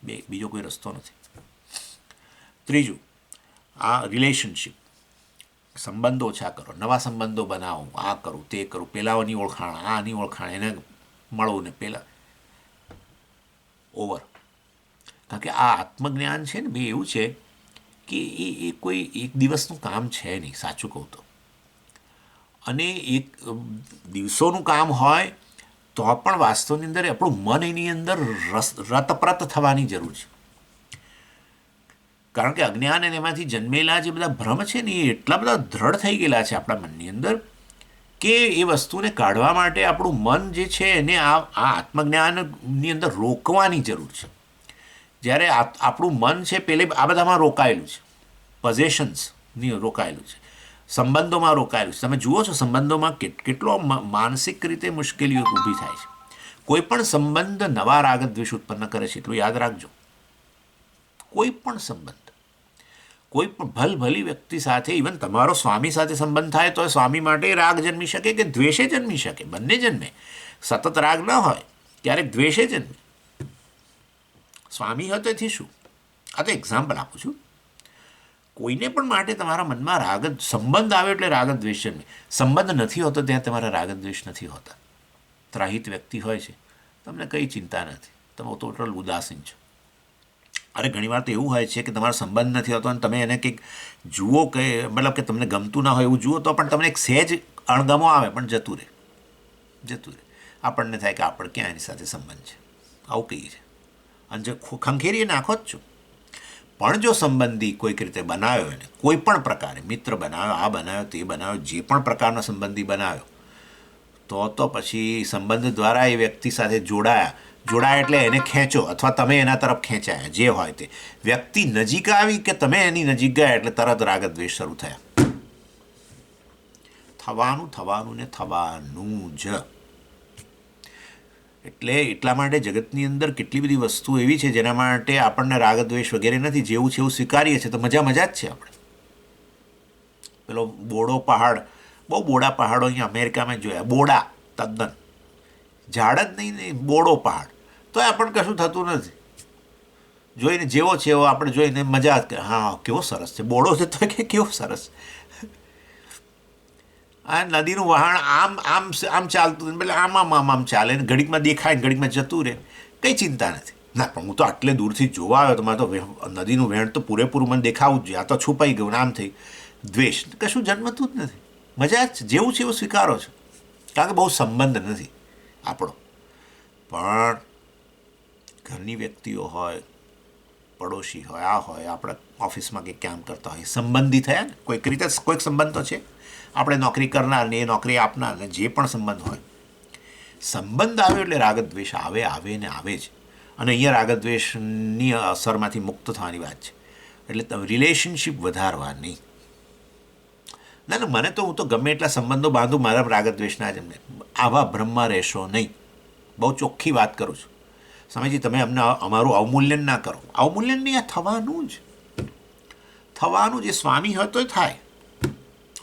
S1: બીજો કોઈ રસ્તો નથી. ત્રીજું, આ રિલેશનશિપ, સંબંધો ઓછા કરો, નવા સંબંધો બનાવો, આ કરું તે કરું, પેલાની ઓળખાણ, આની ઓળખાણ, એને મળવું ને પેલા ઓવર. કારણ કે આ આત્મજ્ઞાન છે ને બે એવું છે કે એ કોઈ એક દિવસનું કામ છે નહીં, સાચું કહું તો. અને એક દિવસોનું કામ હોય તો પણ વાસ્તવની અંદર આપણું મન એની અંદર રતપ્રત થવાની જરૂર છે. કારણ કે અજ્ઞાન અને એમાંથી જન્મેલા જે બધા ભ્રમ છે ને એ એટલા બધા દ્રઢ થઈ ગયેલા છે આપણા મનની અંદર કે એ વસ્તુને કાઢવા માટે આપણું મન જે છે એને આ આત્મજ્ઞાનની અંદર રોકવાની જરૂર છે. જ્યારે આપણું મન છે પેલે આ બધામાં રોકાયેલું છે, પોઝેશન્સની રોકાયેલું છે, સંબંધોમાં રોકાયેલું છે. તમે જુઓ છો સંબંધોમાં કેટલો માનસિક રીતે મુશ્કેલીઓ ઊભી થાય છે. કોઈ પણ સંબંધ નવા રાગ દ્વેષ ઉત્પન્ન કરે છે, એટલું યાદ રાખજો. કોઈ પણ સંબંધ, કોઈ પણ ભલી વ્યક્તિ સાથે, ઇવન તમારો સ્વામી સાથે સંબંધ થાય તો સ્વામી માટે રાગ જન્મી શકે કે દ્વેષે જન્મી શકે, બંને જન્મે. સતત રાગ ન હોય, ક્યારેક દ્વેષે જન્મે. સ્વામી હોય તો એથી શું? આ તો એક્ઝામ્પલ આપું છું. કોઈને પણ માટે તમારા મનમાં સંબંધ આવે એટલે રાગ દ્વેષ જન્મે. સંબંધ નથી હોતો ત્યાં તમારા રાગ દ્વેષ નથી હોતા. ત્રાહિત વ્યક્તિ હોય છે, તમને કંઈ ચિંતા નથી, તમે ટોટલ ઉદાસીન છો. અરે ઘણીવાર તો એવું હોય છે કે તમારો સંબંધ નથી હોતો અને તમે એને કંઈક જુઓ કે મતલબ કે તમને ગમતું ના હોય એવું જુઓ તો પણ તમને એક સહેજ અણગમો આવે, પણ જતું રહે. આપણને થાય કે આપણે ક્યાં એની સાથે સંબંધ છે, આવું કહીએ છે. અને જો ખંખેરીએ નાખો જ છો. પણ જો સંબંધી કોઈક રીતે બનાવ્યો એને, કોઈ પણ પ્રકારે મિત્ર બનાવ્યો, આ બનાવ્યો, તે બનાવ્યો, જે પણ પ્રકારનો સંબંધી બનાવ્યો, તો પછી સંબંધ દ્વારા એ વ્યક્તિ સાથે જોડાયા એટલે એને ખેંચો અથવા તમે એના તરફ ખેંચાયા, જે હોય તે. વ્યક્તિ નજીક આવી કે તમે એની નજીક ગયા એટલે તરત રાગ દ્વેષ શરૂ થયા. થવાનું ને થવાનું જ. એટલે એટલા માટે જગતની અંદર કેટલી બધી વસ્તુ એવી છે જેના માટે આપણને રાગ દ્વેષ વગેરે નથી, જેવું છે એવું સ્વીકારીએ છીએ તો મજા જ છે આપણે. પેલો બોડો પહાડ, બહુ બોડા પહાડો અહીંયા અમેરિકામાં જોયા, બોડા તદ્દન ઝાડ જ નહીં, બોડો પહાડ, તો આપણને કશું થતું નથી. જોઈને જેવો છે એવો આપણે જોઈને મજા જ કરે, હા કેવો સરસ છે બોડો છે, તો કે કેવો સરસ. આ નદીનું વહાણ આમ ચાલતું એટલે આમ ચાલે ને ઘડીકમાં દેખાય ને ઘડીકમાં જતું રહે, કંઈ ચિંતા નથી. ના પણ હું તો આટલે દૂરથી જોવા આવ્યો તો મારે તો નદીનું વહેણ તો પૂરેપૂરું મને દેખાવું જ જોઈએ, આ તો છુપાઈ ગયું આમ થઈ. દ્વેષ કશું જન્મતું જ નથી, મજા જ જેવું છે એવું સ્વીકારો છો, કારણ કે બહુ સંબંધ નથી આપણો. પણ ઘરની વ્યક્તિઓ હોય, પડોશી હોય, આ હોય, આપણે ઓફિસમાં કંઈક કામ કરતા હોય, સંબંધી થયા ને કોઈક રીતે, કોઈક સંબંધ તો છે. આપણે નોકરી કરનાર ને એ નોકરી આપનાર ને જે પણ સંબંધ હોય, સંબંધ આવ્યો એટલે રાગદ્વેષ આવે ને આવે જ. અને અહીંયા રાગદ્વેષની અસરમાંથી મુક્ત થવાની વાત છે. એટલે રિલેશનશિપ વધારવા નહીં. ના મને તો હું તો ગમે એટલા સંબંધો બાંધું, મારા રાગદ્વેષ ના જ એમને આવા ભ્રમમાં રહેશો નહીં. બહુ ચોખ્ખી વાત કરું છું. સમયજી તમે અમને અમારું અવમૂલ્યન ના કરો. અવમૂલ્યન નહીં, આ થવાનું જે સ્વામી હોય તો થાય.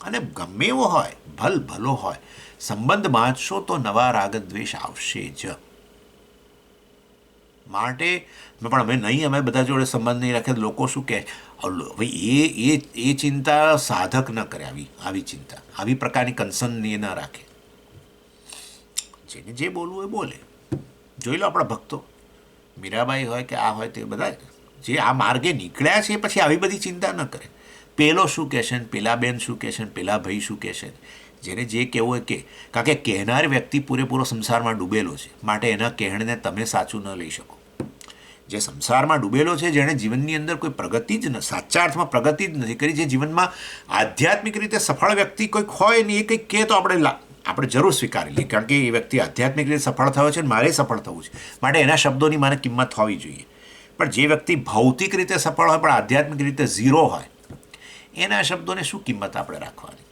S1: અને ગમે એવો હોય, ભલો હોય, સંબંધ બાંધશો તો નવા રાગદ્વેષ આવશે જ. માટે પણ અમે બધા જોડે સંબંધ નહીં રાખે. લોકો શું કહે, ભાઈ એ ચિંતા સાધક ન કરે, આવી ચિંતા, આવી પ્રકારની કન્સર્ન એ ન રાખે. જેને જે બોલવું એ બોલે. જોઈ લો આપણા ભક્તો, મીરાબાઈ હોય કે આ હોય, તે બધા જે આ માર્ગે નીકળ્યા છે પછી આવી બધી ચિંતા ન કરે. પેલો શું કહેશે ને પેલા બેન શું કહેશે ને પેલા ભાઈ શું કહેશે, જેને જે કહેવું હોય કે. કારણ કે કહેનાર વ્યક્તિ પૂરેપૂરો સંસારમાં ડૂબેલો છે, માટે એના કહેણને તમે સાચું ન લઈ શકો. જે સંસારમાં ડૂબેલો છે, જેણે જીવનની અંદર કોઈ પ્રગતિ જ સાચા અર્થમાં પ્રગતિ જ નથી કરી, જે જીવનમાં આધ્યાત્મિક રીતે સફળ વ્યક્તિ કોઈક હોય ને એ કંઈક કહે તો આપણે જરૂર સ્વીકારી લઈએ, કારણ કે એ વ્યક્તિ આધ્યાત્મિક રીતે સફળ થયો છે અને મારે સફળ થવું છે, માટે એના શબ્દોની મારે કિંમત હોવી જોઈએ. પણ જે વ્યક્તિ ભૌતિક રીતે સફળ હોય પણ આધ્યાત્મિક રીતે ઝીરો હોય, એના શબ્દોને શું કિંમત આપણે રાખવાની?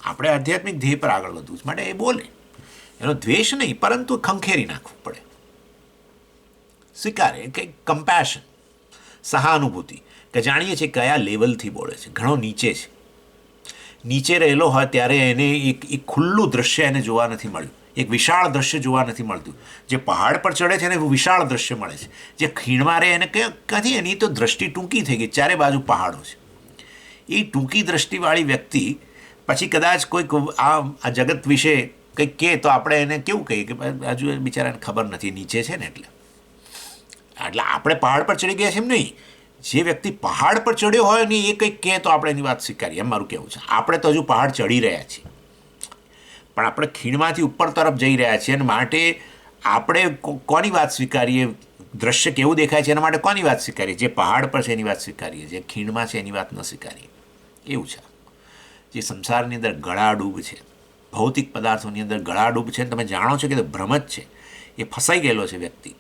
S1: આપણે આધ્યાત્મિક ધ્યેય પર આગળ વધવું છે, માટે એ બોલે, એનો દ્વેષ નહીં પરંતુ ખંખેરી નાખવું પડે, સ્વીકારે, કંઈક કમ્પેશન, સહાનુભૂતિ, કે જાણીએ છીએ કયા લેવલથી બોલે છે, ઘણો નીચે છે, નીચે રહેલો હોય ત્યારે એને એક ખુલ્લું દૃશ્ય એને જોવા નથી મળ્યું, એક વિશાળ દૃશ્ય જોવા નથી મળતું. જે પહાડ પર ચડે છે એને વિશાળ દૃશ્ય મળે છે, જે ખીણમાં રહે એને ક્યાંથી એની તો દૃષ્ટિ ટૂંકી થઈ ગઈ, ચારે બાજુ પહાડો છે. એ ટૂંકી દૃષ્ટિવાળી વ્યક્તિ પછી કદાચ કોઈક આ જગત વિશે કંઈક કહે તો આપણે એને કેવું કહીએ કે હજુ બિચારાને ખબર નથી, નીચે છે ને એટલે આપણે પહાડ પર ચડી ગયા છે એમ નહીં. જે વ્યક્તિ પહાડ પર ચડ્યો હોય ને એ કંઈક કહે તો આપણે એની વાત સ્વીકારીએ, એમ મારું કહેવું છે. આપણે તો હજુ પહાડ ચડી રહ્યા છીએ, પણ આપણે ખીણમાંથી ઉપર તરફ જઈ રહ્યા છીએ, અને માટે આપણે કોની વાત સ્વીકારીએ? દૃશ્ય કેવું દેખાય છે એના માટે કોની વાત સ્વીકારીએ? જે પહાડ પર છે એની વાત સ્વીકારીએ, જે ખીણમાં છે એની વાત ન સ્વીકારીએ. એવું છે જે સંસારની અંદર ગળાડૂબ છે, ભૌતિક પદાર્થોની અંદર ગળાડૂબ છે. તમે જાણો છો કે ભ્રમ જ છે, એ ફસાઈ ગયેલો છે વ્યક્તિ.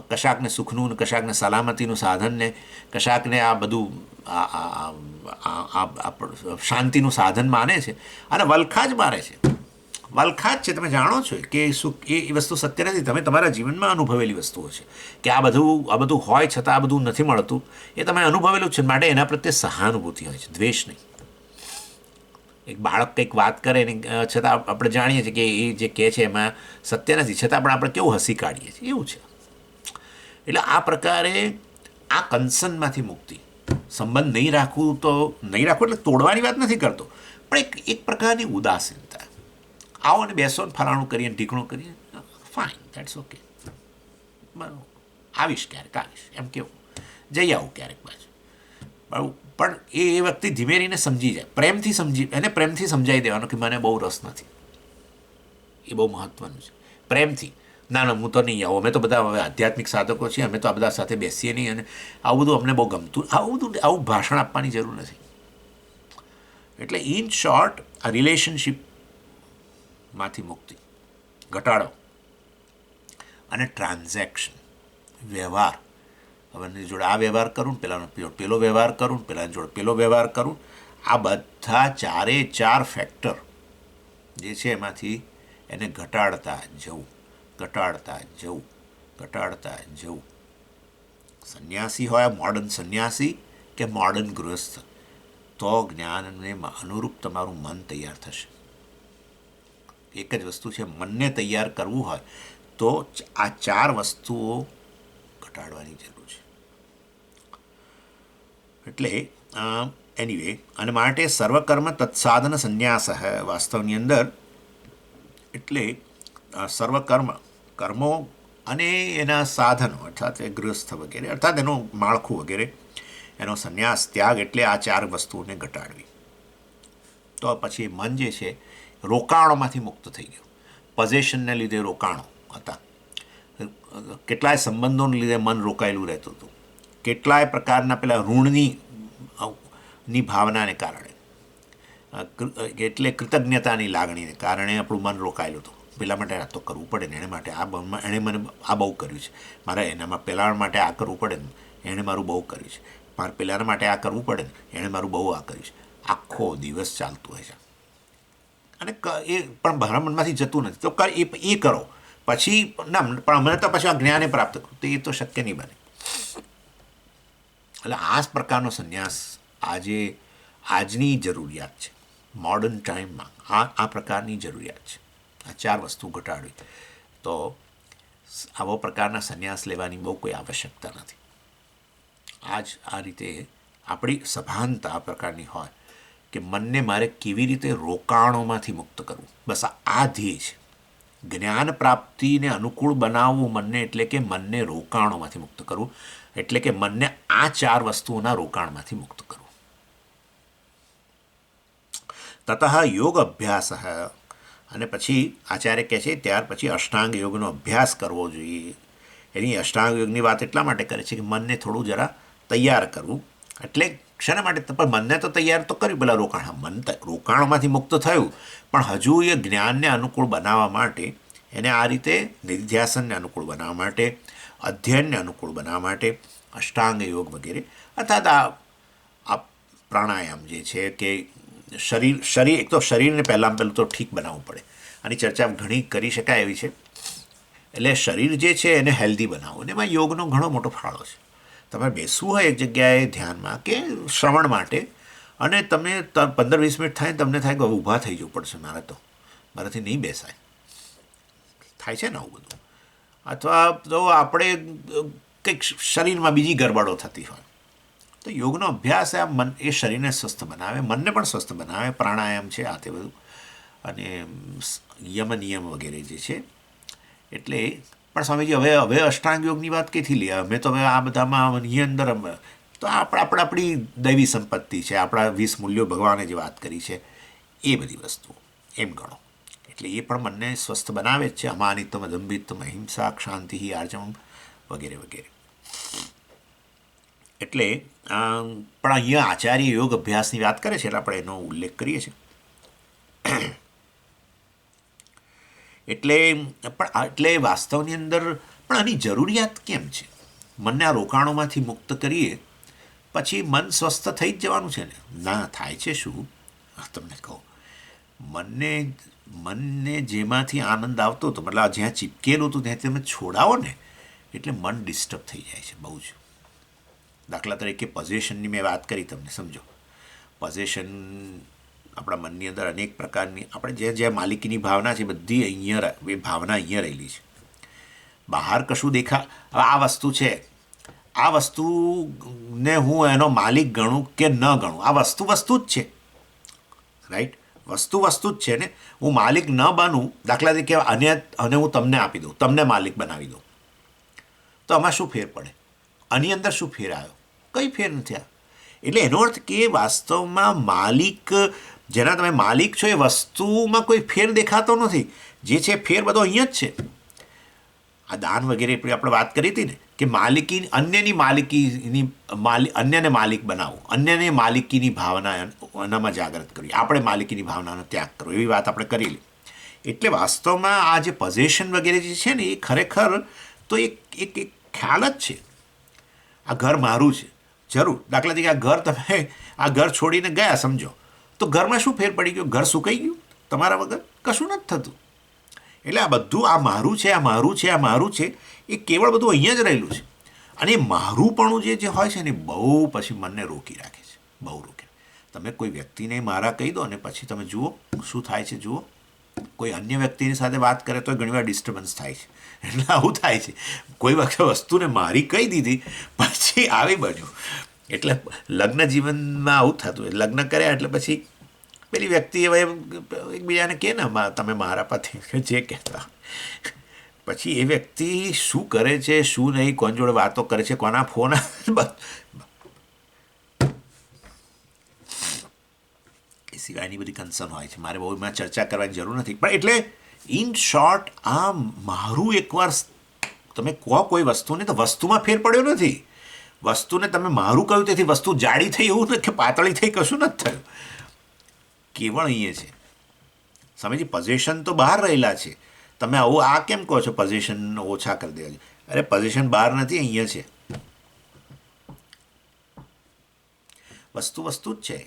S1: કશાકને સુખનું ને કશાકને સલામતીનું સાધન ને કશાકને આ બધું શાંતિનું સાધન માને છે, અને વલખા જ મારે છે, વલખા જ છે. તમે જાણો છો કે સુખ એ વસ્તુ સત્ય નથી. તમે તમારા જીવનમાં અનુભવેલી વસ્તુઓ છે કે આ બધું હોય છતાં આ બધું નથી મળતું, એ તમે અનુભવેલું છે, માટે એના પ્રત્યે સહાનુભૂતિ હોય છે, દ્વેષ નહીં. એક બાળક કંઈક વાત કરે ને છતાં આપણે જાણીએ છીએ કે એ જે કહે છે એમાં સત્ય નથી, છતાં પણ આપણે કેવું હસી કાઢીએ છીએ, એવું છે. એટલે આ પ્રકારે આ કન્સર્નમાંથી મુક્તિ, સંબંધ નહીં રાખવું તો નહીં રાખવું એટલે તોડવાની વાત નથી કરતો, પણ એક પ્રકારની ઉદાસીનતા. આવો ને બેસો ને ફલાણું કરીએ ને ઢીકણું કરીએ, ફાઇન, દેટ્સ ઓકે, બરાબર, આવીશ ક્યારેક, આવીશ એમ કેવું, જઈ આવું ક્યારેક બાજુ, બરાબર. પણ એ વ્યક્તિ ધીમે રહીને સમજી જાય, પ્રેમથી સમજાવી દેવાનો કે મને બહુ રસ નથી. એ બહુ મહત્વનું છે. પ્રેમથી, ના હું તો નહીં આવું, અમે તો બધા હવે આધ્યાત્મિક સાધકો છીએ, અમે તો આ બધા સાથે બેસીએ નહીં, અને આવું બધું અમને બહુ ગમતું, આવું ભાષણ આપવાની જરૂર નથી. એટલે ઇન શોર્ટ, આ રિલેશનશીપમાંથી મુક્તિ, ઘટાડો અને ટ્રાન્ઝેક્શન, વ્યવહાર. હવે એની જોડે આ વ્યવહાર કરું, પેલાનો પેલો વ્યવહાર કરું, પેલાની જોડે પેલો વ્યવહાર કરું, આ બધા ચાર ફેક્ટર જે છે એમાંથી એને ઘટાડતા જવું. સંન્યાસી હોય, મોડર્ન સંન્યાસી કે મોડર્ન ગૃહસ્થ, તો જ્ઞાનને અનુરૂપ તમારું મન તૈયાર થશે. એક જ વસ્તુ છે, મનને તૈયાર કરવું હોય તો આ ચાર વસ્તુઓ ઘટાડવાની જરૂર છે. એટલે એનીવે, અને માટે સર્વકર્મ તત્સાધન સંન્યાસ વાસ્તવની અંદર એટલે કર્મો અને એના સાધનો અર્થાત ગૃહસ્થ વગેરે, અર્થાત એનું માળખું વગેરે, એનો સંન્યાસ, ત્યાગ, એટલે આ ચાર વસ્તુઓને ઘટાડવી. તો પછી મન જે છે રોકાણોમાંથી મુક્ત થઈ ગયું. પોઝેશનને લીધે રોકાણો હતા, કેટલાય સંબંધોને લીધે મન રોકાયેલું રહેતું હતું, કેટલાય પ્રકારના પેલા ઋણની ભાવનાને કારણે, એટલે કૃતજ્ઞતાની લાગણીને કારણે આપણું મન રોકાયેલું હતું. પેલા માટે આ તો કરવું પડે ને, એણે માટે એણે મને આ બહુ કર્યું છે, મારે એનામાં પેલા માટે આ કરવું પડે ને, એણે મારું બહુ કર્યું છે, મારે પેલાના માટે આ કરવું પડે ને, એણે મારું બહુ આ કર્યું છે. આખો દિવસ ચાલતું હોય છે, અને એ પણ મારા મનમાંથી જતું નથી. તો એ કરો પછી ના, પણ અમને તો પછી આ જ્ઞાને પ્રાપ્ત કરું, તો એ તો શક્ય નહીં બને. એટલે આ પ્રકારનો સંન્યાસ આજની જરૂરિયાત છે, મોડર્ન ટાઈમમાં આ પ્રકારની જરૂરિયાત છે. આ ચાર વસ્તુ ઘટાડવી, તો આવો પ્રકારના સંન્યાસ લેવાની બહુ કોઈ આવશ્યકતા નથી. આ રીતે આપણી સભાનતા આ પ્રકારની હોય કે મનને મારે કેવી રીતે રોકાણોમાંથી મુક્ત કરવું, બસ આ ધ્યેય છે. જ્ઞાન પ્રાપ્તિને અનુકૂળ બનાવવું મનને, એટલે કે મનને રોકાણોમાંથી મુક્ત કરવું, એટલે કે મનને આ ચાર વસ્તુઓના રોકાણમાંથી મુક્ત કરવું. તતઃ યોગ અભ્યાસ, અને પછી આચાર્ય કહે છે ત્યાર પછી અષ્ટાંગ યોગનો અભ્યાસ કરવો જોઈએ. એની અષ્ટાંગ યોગની વાત એટલા માટે કરે છે કે મનને થોડું જરા તૈયાર કરવું. એટલે શેના માટે? પણ મનને તો તૈયાર તો કર્યું પેલા રોકાણ, મન રોકાણમાંથી મુક્ત થયું, પણ હજુ એ જ્ઞાનને અનુકૂળ બનાવવા માટે, એને આ રીતે નિધ્યાસનને અનુકૂળ બનાવવા માટે, અધ્યયનને અનુકૂળ બનાવવા માટે અષ્ટાંગ યોગ વગેરે, અર્થાત આ પ્રાણાયામ જે છે કે શરીર એક તો શરીરને પહેલાં તો ઠીક બનાવવું પડે. આની ચર્ચા ઘણી કરી શકાય એવી છે. એટલે શરીર જે છે એને હેલ્ધી બનાવો, અને એમાં યોગનો ઘણો મોટો ફાળો છે. તમારે બેસવું હોય એક જગ્યાએ ધ્યાનમાં કે શ્રવણ માટે, અને તમે 15-20 મિનિટ થાય તમને થાય કે ઊભા થઈ જવું પડશે, મારાથી નહીં બેસાય, થાય છે ને આવું બધું. અથવા તો આપણે કંઈક શરીરમાં બીજી ગરબડો થતી હોય, તો યોગનો અભ્યાસ એ શરીરને સ્વસ્થ બનાવે, મનને પણ સ્વસ્થ બનાવે. પ્રાણાયામ છે આ તે બધું, અને યમ નિયમ વગેરે જે છે. એટલે પણ સ્વામીજી હવે અષ્ટાંગ યોગની વાત કઈથી લઈએ? અમે તો હવે આ બધામાં એની અંદર તો આપણી દૈવી સંપત્તિ છે, આપણા 20 મૂલ્યો ભગવાને જે વાત કરી છે એ બધી વસ્તુઓ એમ ગણો. એટલે એ પણ મનને સ્વસ્થ બનાવે જ છે. અમાનિત્વમ અદંભિત્વમ અહિંસા ક્ષાંતિ આર્જવમ વગેરે વગેરે. એટલે પણ અહીંયા આચાર્ય યોગ અભ્યાસની વાત કરે છે એટલે આપણે એનો ઉલ્લેખ કરીએ છીએ. એટલે વાસ્તવની અંદર પણ આની જરૂરિયાત કેમ છે? મનને આ રોકાણોમાંથી મુક્ત કરીએ પછી મન સ્વસ્થ થઈ જ જવાનું છે ને? ના, થાય છે શું? તમને કહું, મનને જેમાંથી આનંદ આવતો હતો, મતલબ જ્યાં ચીપકેલું હતું ત્યાંથી તમે છોડાવો ને એટલે મન ડિસ્ટર્બ થઈ જાય છે બહુ જ. દાખલા તરીકે પોઝેશનની મેં વાત કરી, તમને સમજો. પોઝેશન આપણા મનની અંદર અનેક પ્રકારની, આપણે જે માલિકીની ભાવના છે બધી અહીંયા, એ ભાવના અહીંયા રહેલી છે. બહાર કશું હવે આ વસ્તુ છે, આ વસ્તુને હું એનો માલિક ગણું કે ન ગણું, આ વસ્તુ જ છે, રાઈટ? વસ્તુ જ છે ને. હું માલિક ન બનું, દાખલા તરીકે અને હું તમને આપી દઉં, તમને માલિક બનાવી દઉં, તો આમાં શું ફેર પડે? આની અંદર શું ફેર આવ્યો? કંઈ ફેર નથી આવ્યો. એટલે એનો અર્થ કે વાસ્તવમાં માલિક, જેના તમે માલિક છો, એ વસ્તુમાં કોઈ ફેર દેખાતો નથી. જે છે ફેર બધો અહીંયા જ છે. આ દાન વગેરે આપણે વાત કરી હતી ને કે અન્યની માલિકીની અન્યને માલિક બનાવો, અન્યને માલિકીની ભાવના એનામાં જાગૃત કરવી, આપણે માલિકીની ભાવનાનો ત્યાગ કરવો, એવી વાત આપણે કરેલી. એટલે વાસ્તવમાં આ જે પોઝેશન વગેરે જે છે ને એ ખરેખર તો એક ખ્યાલ જ છે. આ ઘર મારું છે, જરૂર. દાખલા તરીકે તમે આ ઘર છોડીને ગયા સમજો, તો ઘરમાં શું ફેર પડી ગયો? ઘર સુકાઈ ગયું તમારા વગર? કશું નથી થતું. એટલે આ બધું આ મારું છે, આ મારું છે, આ મારું છે, એ કેવળ બધું અહીંયા જ રહેલું છે. અને એ મારુંપણું જે હોય છે ને બહુ પછી મનને રોકી રાખે છે, બહુ રોકે. તમે કોઈ વ્યક્તિને મારા કહી દો અને પછી તમે જુઓ શું થાય છે. જુઓ, કોઈ અન્ય વ્યક્તિની સાથે વાત કરે તો ઘણીવાર ડિસ્ટર્બન્સ થાય છે. એટલે આવું થાય છે. કોઈ વખતે વસ્તુને મારી કહી દીધી પછી આવી બન્યું. એટલે લગ્ન જીવનમાં આવું થતું. લગ્ન કર્યા એટલે પછી પેલી વ્યક્તિ હવે એકબીજાને કહે ને તમે મારા પતિ, જે કહેતા, પછી એ વ્યક્તિ શું કરે છે શું નહીં, કોણ જોડે વાતો કરે છે, કોના ફોન, એ સિવાયની બધી કન્સર્ન હોય છે. મારે બહુ એમાં ચર્ચા કરવાની જરૂર નથી. પણ એટલે ઇન શોર્ટ, આ મારું એકવાર તમે કહો કોઈ વસ્તુને, તો વસ્તુમાં ફેર પડ્યો નથી. વસ્તુને તમે મારું કહ્યું તેથી વસ્તુ જાડી થઈ એવું નથી કે પાતળી થઈ, કશું નથી થયું. કેવળ અહીંયા છે. સમજી, પોઝેશન તો બહાર રહેલા છે. તમે આવું આ કેમ કહો છો પોઝેશન ઓછા કરી દેવા? અરે પોઝેશન બહાર નથી, અહીંયા છે. વસ્તુ જ છે.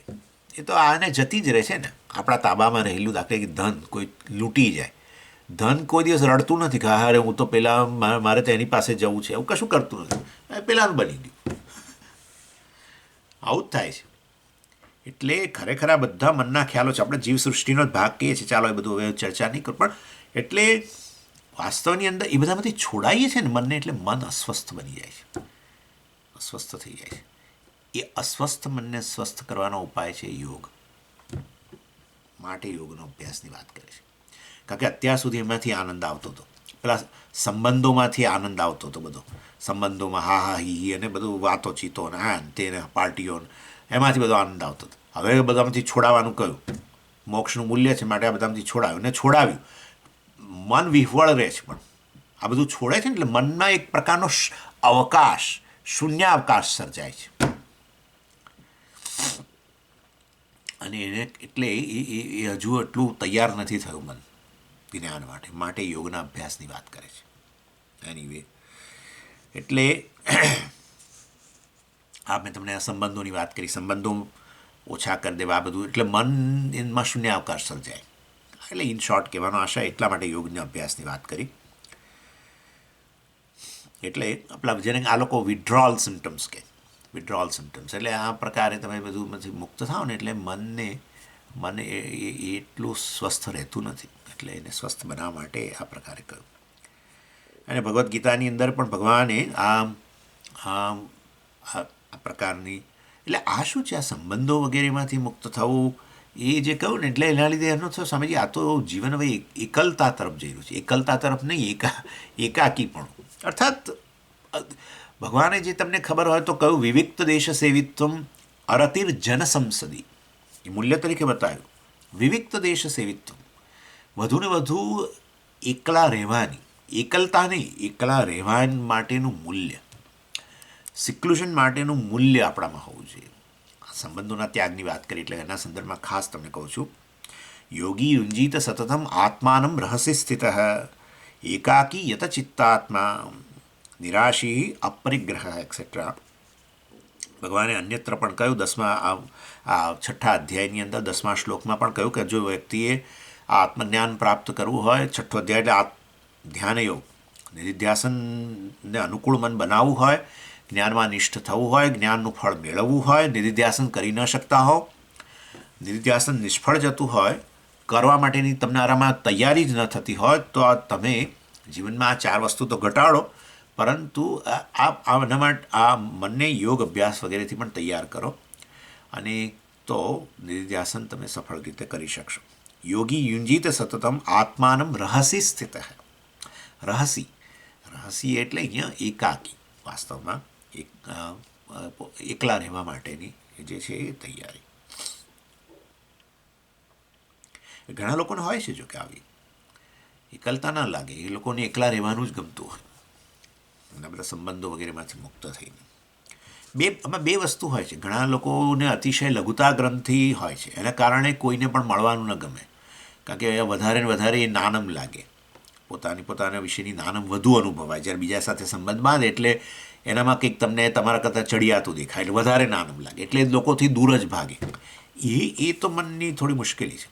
S1: એ તો આને જતી જ રહે છે ને. આપણા તાબામાં રહેલું, દાખલા કે ધન કોઈ લૂંટી જાય, ધન કોઈ દિવસ રડતું નથી કે અરે હું તો પેલા મારે તો એની પાસે જવું છે, એવું કશું કરતું નથી. પેલાનું બની ગયું. આવું જ થાય છે. એટલે ખરેખર આ બધા મનના ખ્યાલો છે. આપણે જીવસૃષ્ટિનો જ ભાગ કહીએ છીએ. ચાલો એ બધું હવે ચર્ચા નહીં કરું. પણ એટલે વાસ્તવની અંદર એ બધામાંથી છોડાઈએ છીએ ને મનને, એટલે મન અસ્વસ્થ બની જાય છે, અસ્વસ્થ થઈ જાય છે. એ અસ્વસ્થ મનને સ્વસ્થ કરવાનો ઉપાય છે યોગ. માટે યોગનો અભ્યાસની વાત કરે છે. કારણ કે અત્યાર સુધી એમાંથી આનંદ આવતો હતો, પેલા સંબંધોમાંથી આનંદ આવતો હતો બધો. સંબંધોમાં હા હા હી અને બધું વાતો ચીતો ને હા તે પાર્ટીઓ, એમાંથી બધો આનંદ આવતો હતો. હવે બધામાંથી છોડાવવાનું કહ્યું, મોક્ષનું મૂલ્ય છે માટે આ બધામાંથી છોડાવ્યું ને છોડાવ્યું. મન વિહવળ રહે છે, પણ આ બધું છોડે છે ને એટલે મનમાં એક પ્રકારનો અવકાશ, શૂન્યાવકાશ સર્જાય છે. અને એને એટલે એ હજુ એટલું તૈયાર નથી થયું મન જ્ઞાન માટે યોગના અભ્યાસની વાત કરે છે. એનીવે એટલે આ મેં તમને આ સંબંધોની વાત કરી, સંબંધો ઓછા કરી દેવા, આ બધું એટલે મન એમાં શૂન્યાવકાશ સર્જાય. એટલે ઇન શોર્ટ કહેવાનો આશા એટલા માટે યોગના અભ્યાસની વાત કરી. એટલે આપણા જેને આ લોકો વિડ્રોઅલ સિમ્ટમ્સ કહે, વિડ્રોઅલ સિમ્ટમ્સ એટલે આ પ્રકારે તમે બધું મુક્ત થાવ ને એટલે મને એટલું સ્વસ્થ રહેતું નથી. એટલે એને સ્વસ્થ બનાવવા માટે આ પ્રકારે કહ્યું. અને ભગવદ્ ગીતાની અંદર પણ ભગવાને આ પ્રકારની એટલે આ શું છે, આ સંબંધો વગેરેમાંથી મુક્ત થવું એ જે કહ્યું ને એટલે એના લીધે એનો થયો સમજીએ આ તો જીવન હવે એકલતા તરફ જઈ રહ્યું છે. એકલતા તરફ નહીં, એકાકીપણું. અર્થાત ભગવાને જે તમને ખબર હોય તો કહ્યું વિવિક્ત દેશ સેવિત્વમ અરતિર જન સંસદી, એ મૂલ્ય તરીકે બતાવ્યું. વિવિક્ત દેશ સેવિત્વમ, વધુને વધુ એકલા રહેવાની, એકલતા નહીં, એકલા રહેવા માટેનું મૂલ્ય, સિક્લુશન માટેનું મૂલ્ય આપણામાં હોવું જોઈએ. સંબંધોના ત્યાગની વાત કરી એટલે એના સંદર્ભમાં ખાસ તમને કહું છું. યોગી યુંજીત સતતમ આત્માનમ રહસી સ્થિત એકાકી યત ચિત્તાત્મા નિરાશી અપરિગ્રહ એક્સેટ્રા. ભગવાને અન્યત્ર પણ કહ્યું, આ 6 અધ્યાયની અંદર 10મા શ્લોકમાં પણ કહ્યું કે જો વ્યક્તિએ આત્મજ્ઞાન પ્રાપ્ત કરવું હોય, 6ઠો અધ્યાય એટલે ધ્યાન યોગ, નિધિધ્યાસનને અનુકૂળ મન બનાવવું હોય, જ્ઞાનમાં નિષ્ઠ થવું હોય, જ્ઞાનનું ફળ મેળવવું હોય, નિધિધ્યાસન કરી ન શકતા હો, નિધિધ્યાસન નિષ્ફળ જતું હોય, કરવા માટેની તમને આરામાં તૈયારી જ ન થતી હોય, તો તમે જીવનમાં આ 4 વસ્તુ તો ઘટાડો, પરંતુ આ મનને યોગ અભ્યાસ વગેરેથી પણ તૈયાર કરો, અને તો નિધિધ્યાસન તમે સફળ રીતે કરી શકશો. યોગી યુંજીત સતતમ આત્માનમ રહસી સ્થિત. રહસી એટલે અહીંયા એકાકી, વાસ્તવમાં એકલા રહેવા માટેની જે છે એ તૈયારી. ઘણા લોકોને હોય છે જો કે આવી એકલતા ના લાગે, એ લોકોને એકલા રહેવાનું જ ગમતું હોય, એના બધા સંબંધો વગેરેમાંથી મુક્ત થઈને. આમાં બે વસ્તુ હોય છે. ઘણા લોકોને અતિશય લઘુતા ગ્રંથિ હોય છે, એના કારણે કોઈને પણ મળવાનું ન ગમે, કારણ કે વધારે ને વધારે એ નાનમ લાગે, પોતાના વિશેની નાનમ વધુ અનુભવાય. જ્યારે બીજા સાથે સંબંધ બાંધે એટલે એનામાં કંઈક તમને તમારા કરતાં ચડિયાતું દેખાય, એટલે વધારે નાનમ લાગે, એટલે લોકોથી દૂર જ ભાગે. એ તો મનની થોડી મુશ્કેલી છે.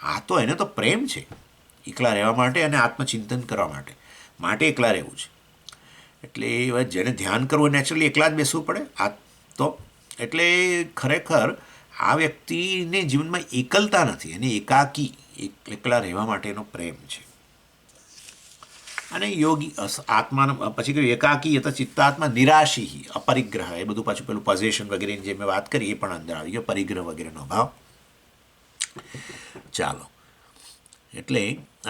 S1: આ તો એને તો પ્રેમ છે એકલા રહેવા માટે અને આત્મચિંતન કરવા માટે એકલા રહેવું છે. એટલે જેને ધ્યાન કરવું નેચરલી એકલા જ બેસવું પડે. આ તો એટલે ખરેખર આ વ્યક્તિને જીવનમાં એકલતા નથી, એને એકલા રહેવા માટેનો પ્રેમ છે. અને યોગી આત્માનો પછી કહ્યું એકાકી યત ચિત્તાત્મા નિરાશી અપરિગ્રહ, એ બધું પાછું પેલું પોઝેશન વગેરેની જે મેં વાત કરી એ પણ અંદર આવી ગયો, પરિગ્રહ વગેરેનો અભાવ. ચાલો, એટલે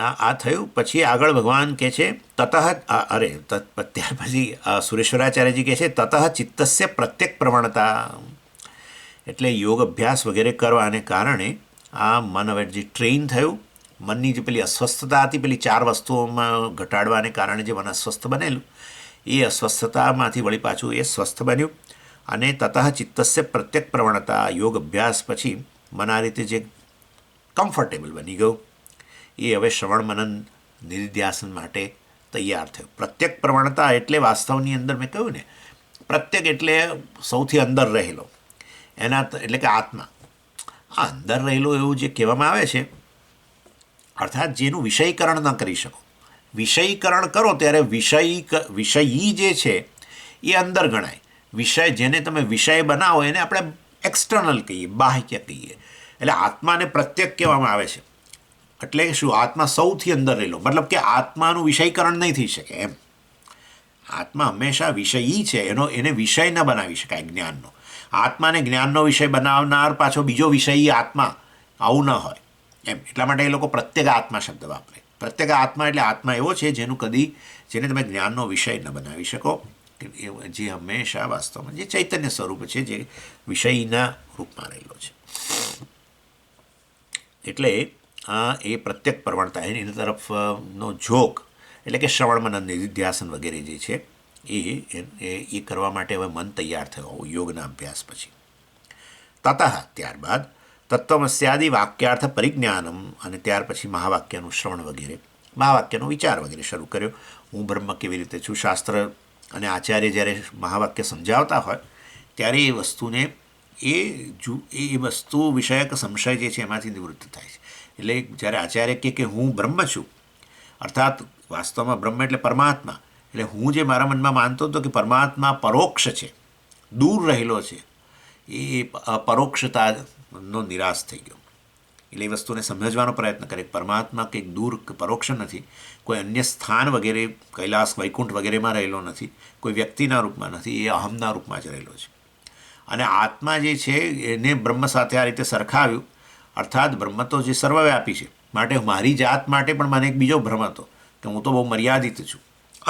S1: આ થયું. પછી આગળ ભગવાન કહે છે ત્યાર પછી સુરેશ્વરાચાર્યજી કહે છે તતઃ ચિત્તસ્ય પ્રત્યેક પ્રવણતા, એટલે યોગ અભ્યાસ વગેરે કરવાને કારણે આ મન હવે જે ટ્રેન થયું, મનની જે પેલી અસ્વસ્થતા હતી, પેલી 4 વસ્તુઓમાં ઘટાડવાને કારણે જે મન અસ્વસ્થ બનેલું, એ અસ્વસ્થતામાંથી વળી પાછું એ સ્વસ્થ બન્યું. અને તતઃ ચિત્તસ્ય પ્રત્યેક પ્રવણતા, યોગ અભ્યાસ પછી મન આ રીતે જે કમ્ફર્ટેબલ બની ગયું, એ હવે શ્રવણ મનન નિધિધ્યાસન માટે તૈયાર થયું. પ્રત્યેક પ્રવણતા એટલે વાસ્તવની અંદર મેં કહ્યું ને, પ્રત્યેક એટલે સૌથી અંદર રહેલો, એટલે કે આત્મા. આ અંદર રહેલો એવું જે કહેવામાં આવે છે, અર્થાત જેનું વિષયીકરણ ન કરી શકો. વિષયીકરણ કરો ત્યારે વિષયી જે છે એ અંદર ગણાય. વિષય જેને તમે વિષય બનાવો એને આપણે એક્સટર્નલ કહીએ, બાહ્ય કહીએ. એટલે આત્માને પ્રત્યેક કહેવામાં આવે છે. એટલે શું? આત્મા સૌથી અંદર રહેલો, મતલબ કે આત્માનું વિષયીકરણ નહીં થઈ શકે એમ. આત્મા હંમેશા વિષયી છે, એને વિષય ન બનાવી શકાય જ્ઞાનનો. આત્માને જ્ઞાનનો વિષય બનાવનાર પાછો બીજો વિષયી આત્મા, આવું ન હોય એમ. એટલા માટે એ લોકો પ્રત્યેક આત્મા શબ્દ વાપરે. પ્રત્યેક આત્મા એટલે આત્મા એવો છે જેને તમે જ્ઞાનનો વિષય ન બનાવી શકો, જે હંમેશા વાસ્તવમાં જે ચૈતન્ય સ્વરૂપ છે, જે વિષયના રૂપમાં રહેલો છે. એટલે એ પ્રત્યેક પ્રવણતા એની તરફનો ઝોક એટલે કે શ્રવણ મનન નિધિધ્યાસન વગેરે જે છે એ કરવા માટે હવે મન તૈયાર થયો યોગના અભ્યાસ પછી. તતઃ ત્યારબાદ તત્વમસ્યાદિ વાક્યાર્થ પરિજ્ઞાનમ, અને ત્યાર પછી મહાવાક્યનું શ્રવણ વગેરે, મહાવાક્યનો વિચાર વગેરે શરૂ કર્યો. હું બ્રહ્મ કેવી રીતે છું. શાસ્ત્ર અને આચાર્ય જ્યારે મહાવાક્ય સમજાવતા હોય ત્યારે એ વસ્તુને એ વસ્તુ વિષયક સંશય જે છે એમાંથી નિવૃત્ત થાય છે. એટલે જ્યારે આચાર્ય કે હું બ્રહ્મ છું, અર્થાત વાસ્તવમાં બ્રહ્મ એટલે પરમાત્મા, એટલે હું જે મારા મનમાં માનતો હતો કે પરમાત્મા પરોક્ષ છે, દૂર રહેલો છે, એ અપરોક્ષતાનો નિરાશ થઈ ગયો. એટલે એ વસ્તુને સમજવાનો પ્રયત્ન કરે. પરમાત્મા કંઈક દૂર પરોક્ષ નથી, કોઈ અન્ય સ્થાન વગેરે કૈલાસ વૈકુંઠ વગેરેમાં રહેલો નથી, કોઈ વ્યક્તિના રૂપમાં નથી, એ અહમના રૂપમાં જ રહેલો છે. અને આત્મા જે છે એને બ્રહ્મ સાથે આ રીતે સરખાવ્યું, અર્થાત બ્રહ્મ તો જે સર્વવ્યાપી છે, માટે મારી જાત માટે પણ મને એક બીજો ભ્રમ હતો કે હું તો બહુ મર્યાદિત છું,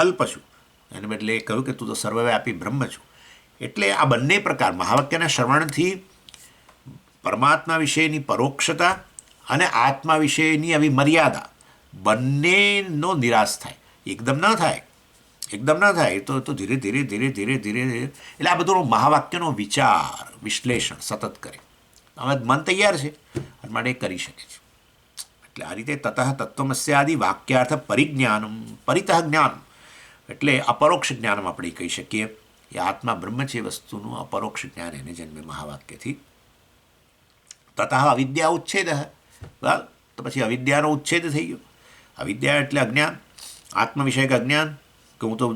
S1: અલ્પ છું. એને બદલે કહ્યું કે તું તો સર્વવ્યાપી બ્રહ્મ છું. એટલે આ બંને પ્રકાર મહાવાક્યના શ્રવણથી પરમાત્મા વિશેની પરોક્ષતા અને આત્મા વિશેની આવી મર્યાદા બંનેનો નિરાશ થાય. એકદમ ન થાય, એકદમ ન થાય, તો ધીરે ધીરે ધીરે ધીરે ધીરે ધીરે. એટલે આ બધું મહાવાક્યનો વિચાર વિશ્લેષણ સતત કરે. હવે મન તૈયાર છે અને માટે એ કરી શકે છે. એટલે આ રીતે તતઃ તત્વમસ્યાદિ વાક્યાર્થ પરિજ્ઞાનમ, પરિતઃ જ્ઞાન એટલે અપરોક્ષ જ્ઞાનમ આપણે કહી શકીએ. એ આત્મા બ્રહ્મ છે વસ્તુનું અપરોક્ષ જ્ઞાન એને જન્મે મહાવાક્યથી. તતઃ અવિદ્યા ઉચ્છેદ, તો પછી અવિદ્યાનો ઉચ્છેદ થઈ ગયો. અવિદ્યા એટલે અજ્ઞાન, આત્મ વિષયક અજ્ઞાન, કે હું તો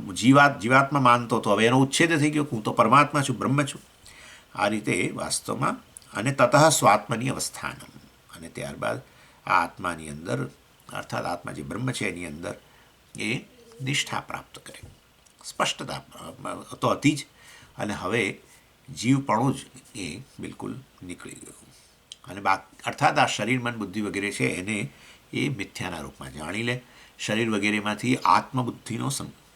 S1: જીવાત્મા માનતો હતો, હવે એનો ઉચ્છેદ થઈ ગયો, હું તો પરમાત્મા છું, બ્રહ્મ છું. આ રીતે વાસ્તવમાં. અને તતઃ સ્વાત્મની અવસ્થાનમ, અને ત્યારબાદ આ આત્માની અંદર, અર્થાત આત્મા જે બ્રહ્મ છે એની અંદર એ નિષ્ઠા પ્રાપ્ત કરે, સ્પષ્ટતા તો હતી જ, અને હવે જીવપણું જ એ બિલકુલ નીકળી ગયું. અને અર્થાત આ શરીર મન બુદ્ધિ વગેરે છે એને એ મિથ્યાના રૂપમાં જાણી લે. શરીર વગેરેમાંથી આત્મબુદ્ધિનો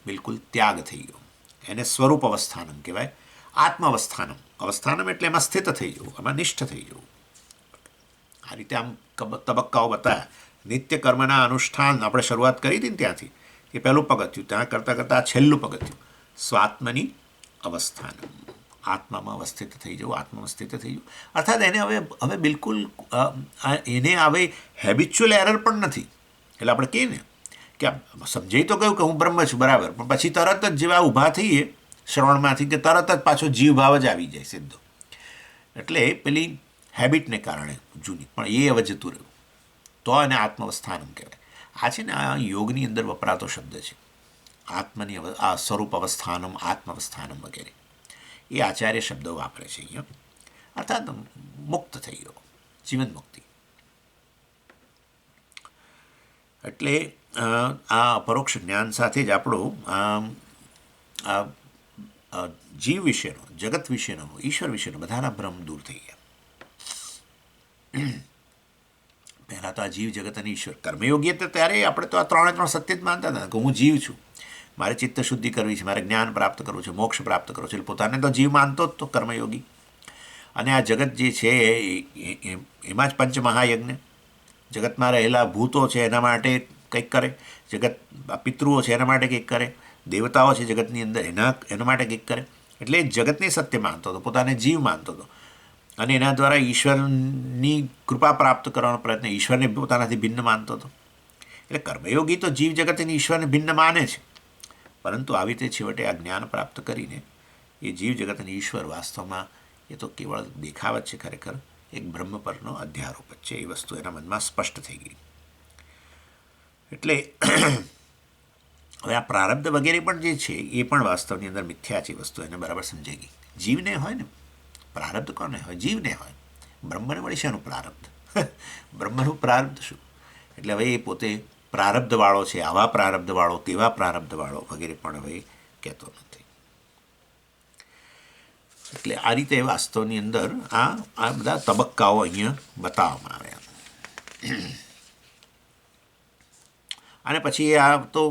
S1: બિલકુલ ત્યાગ થઈ ગયો. એને સ્વરૂપ અવસ્થાનમ કહેવાય. આત્મ અવસ્થાનમ, અવસ્થાનમ એટલે એમાં સ્થિત થઈ જવું, એમાં નિષ્ઠ થઈ જવું. આ રીતે આમ તબક્કાઓ બતાવ્યા. નિત્ય કર્મના અનુષ્ઠાન આપણે શરૂઆત કરી હતી ને ત્યાંથી, એ પહેલું પગથિયું. ત્યાં કરતાં કરતાં છેલ્લું પગથિયું સ્વાત્મની અવસ્થાન, આત્મામાં અવસ્થિત થઈ જવું, આત્મામાં સ્થિત થઈ જવું. અર્થાત એને હવે બિલકુલ એને હવે હેબિચ્યુઅલ એરર પણ નથી. એટલે આપણે કહીએ ને કે સમજાઈ તો ગયું કે હું બ્રહ્મ છું, બરાબર, પણ પછી તરત જ જેવા ઊભા થઈએ શ્રવણમાંથી કે તરત જ પાછો જીવભાવ જ આવી જાય સીધો. એટલે પેલી હેબિટને કારણે જૂની, પણ એ હવે જતું રહ્યું, તો એને આત્મઅવસ્થાનમ કહેવાય. આ છે ને આ યોગની અંદર વપરાતો શબ્દ છે, આત્મની આ સ્વરૂપ અવસ્થાનમ, આત્મઅવસ્થાનમ વગેરે. એ આચાર્ય શબ્દો વાપરે છે અહીંયા. અર્થાત મુક્ત થઈ ગયો, જીવન મુક્તિ. એટલે આ અપરોક્ષ જ્ઞાન સાથે જ આપણો જીવ વિશેનો, જગત વિશેનો, ઈશ્વર વિશેનો બધાના ભ્રમ દૂર થઈ ગયા. પહેલાં તો આ જીવ જગત અને ઈશ્વર કર્મયોગી હતા ત્યારે આપણે તો આ ત્રણે ત્રણ સત્ય જ માનતા હતા કે હું જીવ છું, મારે ચિત્ત શુદ્ધિ કરવી છે, મારે જ્ઞાન પ્રાપ્ત કરવું છે, મોક્ષ પ્રાપ્ત કરવો છે. એટલે પોતાને તો જીવ માનતો જ તો કર્મયોગી. અને આ જગત જે છે એમાં જ પંચમહાયજ્ઞ, જગતમાં રહેલા ભૂતો છે એના માટે કંઈક કરે, જગત પિતૃઓ છે એના માટે કંઈક કરે, દેવતાઓ છે જગતની અંદર એના માટે કંઈક કરે. એટલે જગતને સત્ય માનતો હતો, પોતાને જીવ માનતો હતો, અને એના દ્વારા ઈશ્વરની કૃપા પ્રાપ્ત કરવાનો પ્રયત્ન, ઈશ્વરને પોતાનાથી ભિન્ન માનતો હતો. એટલે કર્મયોગી તો જીવ જગત અને ઈશ્વરને ભિન્ન માને છે, પરંતુ આવી રીતે છેવટે આ જ્ઞાન પ્રાપ્ત કરીને એ જીવ જગત અને ઈશ્વર વાસ્તવમાં એ તો કેવળ દેખાવ જ છે, ખરેખર એક બ્રહ્મ પરનો અધ્યારોપ જ છે. એ વસ્તુ એના મનમાં સ્પષ્ટ થઈ ગઈ. એટલે હવે આ પ્રારબ્ધ વગેરે પણ જે છે એ પણ વાસ્તવની અંદર મિથ્યા છે વસ્તુ, એને બરાબર સમજાઈ ગઈ. જીવને હોય ને પ્રારબ્ધ, કોને હોય? જીવને હોય. બ્રહ્મને મળી શેનું પ્રારબ્ધ? બ્રહ્મનું પ્રારબ્ધ શું? એટલે હવે એ પોતે પ્રારબ્ધવાળો છે, આવા પ્રારબ્ધવાળો, તેવા પ્રારબ્ધવાળો વગેરે પણ હવે કહેતો નથી. એટલે આ રીતે વાસ્તવની અંદર આ બધા તબક્કાઓ અહીંયા બતાવવામાં આવ્યા. અને પછી આ તો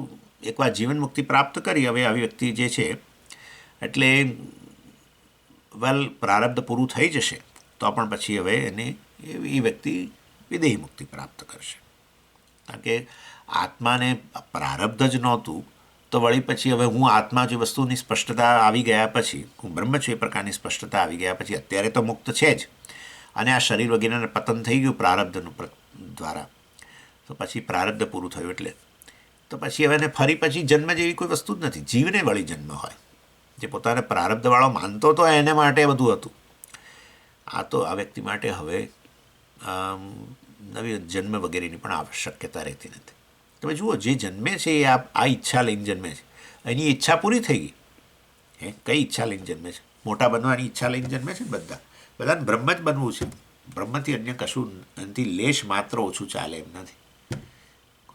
S1: એકવાર જીવન મુક્તિ પ્રાપ્ત કરી, હવે આવી વ્યક્તિ જે છે એટલે પ્રારબ્ધ પૂરું થઈ જશે તો પણ પછી હવે એને એ વ્યક્તિ વિદેહી મુક્તિ પ્રાપ્ત કરશે. કારણ કે આત્માને પ્રારબ્ધ જ નહોતું તો વળી પછી હવે હું આત્મા જે વસ્તુની સ્પષ્ટતા આવી ગયા પછી, હું બ્રહ્મ છું એ પ્રકારની સ્પષ્ટતા આવી ગયા પછી અત્યારે તો મુક્ત છે જ, અને આ શરીર વગેરેને પતન થઈ ગયું પ્રારબ્ધનું દ્વારા, તો પછી પ્રારબ્ધ પૂરું થયું એટલે તો પછી હવે ફરી પછી જન્મ જેવી કોઈ વસ્તુ જ નથી. જીવને વળી જન્મ હોય, જે પોતાને પ્રારબ્ધવાળો માનતો હતો એને માટે બધું હતું. આ તો આ વ્યક્તિ માટે હવે નવી જન્મ વગેરેની પણ આવશ્યકતા રહેતી નથી. તમે જુઓ, જે જન્મે છે એ આ ઈચ્છા લઈને જન્મે છે, એની ઈચ્છા પૂરી થઈ ગઈ. કઈ ઈચ્છા લઈને જન્મે છે? મોટા બનવાની ઈચ્છા લઈને જન્મે છે ને બધાને બ્રહ્મ જ બનવું છે. બ્રહ્મથી અન્ય કશું, એનાથી લેશ માત્ર ઓછું ચાલે એમ નથી.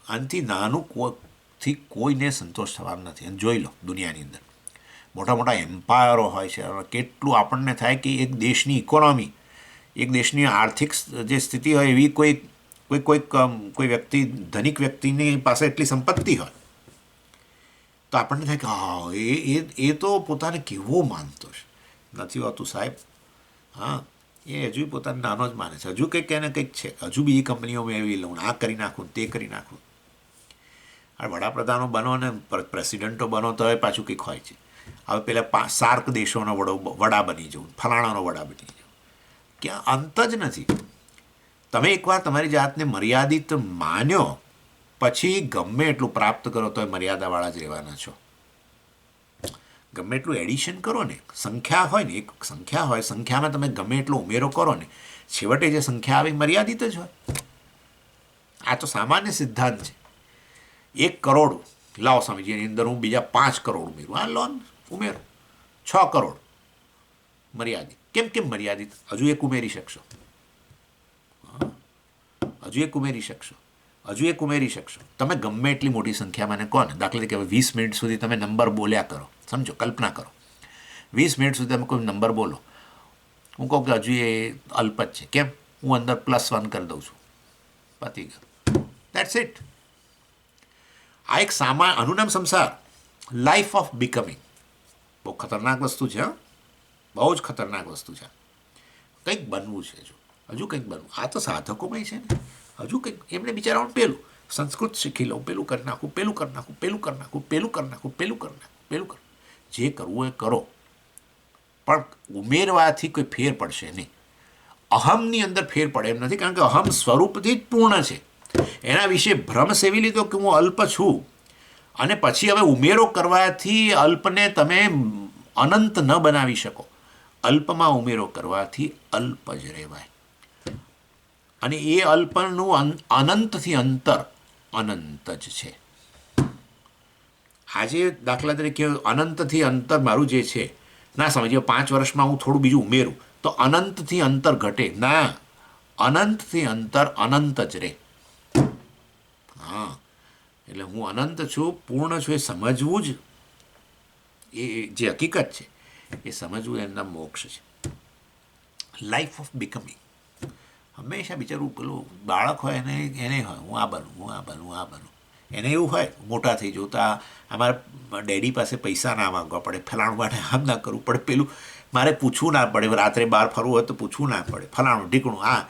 S1: આનાથી નાનું થી કોઈને સંતોષ થવાનો નથી. અને જોઈ લો, દુનિયાની અંદર મોટા મોટા એમ્પાયરો હોય છે, કેટલું આપણને થાય કે એક દેશની ઇકોનોમી, એક દેશની આર્થિક જે સ્થિતિ હોય એવી કોઈ વ્યક્તિ, ધનિક વ્યક્તિની પાસે એટલી સંપત્તિ હોય તો આપણને થાય કે હા, એ તો પોતાને કેવો માનતો છે. નથી હોતું સાહેબ. હા, એ હજુ પોતાને નાનો જ માને છે. હજુ કંઈક એને કંઈક છે, હજુ બીજી કંપનીઓ મેળવી લઉં, આ કરી નાખું, તે કરી નાખું. આ વડાપ્રધાનો બનો ને પ્રેસિડેન્ટો બનો તો હવે પાછું કંઈક હોય છે. હવે પેલા સાર્ક દેશોનો વડા બની જવું, ફલાણાનો વડા બની જવું, ક્યાં અંત જ નથી. તમે એકવાર તમારી જાતને મર્યાદિત માન્યો પછી ગમે એટલું પ્રાપ્ત કરો તો એ મર્યાદાવાળા જ રહેવાના છો. ગમે એટલું એડિશન કરો ને, સંખ્યા હોય ને, એક સંખ્યા હોય, સંખ્યામાં તમે ગમે એટલો ઉમેરો કરો ને, છેવટે જે સંખ્યા આવે મર્યાદિત જ હોય. આ તો સામાન્ય સિદ્ધાંત છે. 1 કરોડ લાવો સ્વામીજી, એની અંદર હું બીજા 5 કરોડ ઉમેરું. આ લોન ઉમેરો 6 કરોડ મર્યાદિત. કેમ મર્યાદિત? હજુ એક ઉમેરી શકશો, હજુ એક ઉમેરી શકશો, હજુ એક ઉમેરી શકશો. તમે ગમે એટલી મોટી સંખ્યામાં ને કહો ને, દાખલા તરીકે 20 મિનિટ સુધી તમે નંબર બોલ્યા કરો, સમજો, કલ્પના કરો, 20 મિનિટ સુધી તમે કોઈ નંબર બોલો, હું કહું કે હજુ એ અલ્પ જ છે. કેમ? હું અંદર +1 કરી દઉં છું, પતી ગયું. That's it. આ એક આનું નામ સંસાર, લાઈફ ઓફ બિકમિંગ. બહુ ખતરનાક વસ્તુ છે. બહુ જ ખતરનાક વસ્તુ છે. કંઈક બનવું છે, હજુ કંઈક બનવું. આ તો સાધકોમાં છે ને, હજુ કંઈક એમને બિચારાઓને પેલું સંસ્કૃત શીખી લઉં, પેલું કરી નાખું, પેલું કરી નાખું, પેલું કરી નાખું, પેલું કરી નાખું, પેલું કરી નાખું, પેલું કર. જે કરવું એ કરો, પણ ઉમેરવાથી કોઈ ફેર પડશે નહીં. અહમની અંદર ફેર પડે એમ નથી, કારણ કે અહમ સ્વરૂપથી જ પૂર્ણ છે. એના વિશે ભ્રમ સેવી લીધો કે હું અલ્પ છું, અને પછી હવે ઉમેરો કરવાથી અલ્પને તમે અનંત ન બનાવી શકો. અલ્પમાં ઉમેરો કરવાથી અલ્પ જ રહેવાય, અને એ અલ્પનું અનંતથી અંતર અનંત જ છે. આજે દાખલા તરીકે અનંતથી અંતર મારું જે છે, ના સમજીએ 5 વર્ષમાં હું થોડું બીજું ઉમેરું તો અનંતથી અંતર ઘટે ના, અનંતથી અંતર અનંત જ રહે. હા, એટલે હું અનંત છું, પૂર્ણ છું, એ સમજવું જ એ જે હકીકત છે, એ સમજવું એમના મોક્ષ છે. Life of becoming. હંમેશા બિચારું પેલું બાળક હોય એને હોય હું આ બનું, હું આ બનું, હું આ બનું. એને એવું હોય મોટા થઈ જવું તો અમારા ડેડી પાસે પૈસા ના માંગવા પડે, ફલાણું માટે આમ ના કરવું પડે, પેલું મારે પૂછવું ના પડે, રાત્રે બહાર ફરવું હોય તો પૂછવું ના પડે, ફલાણું ઢીકણું. આ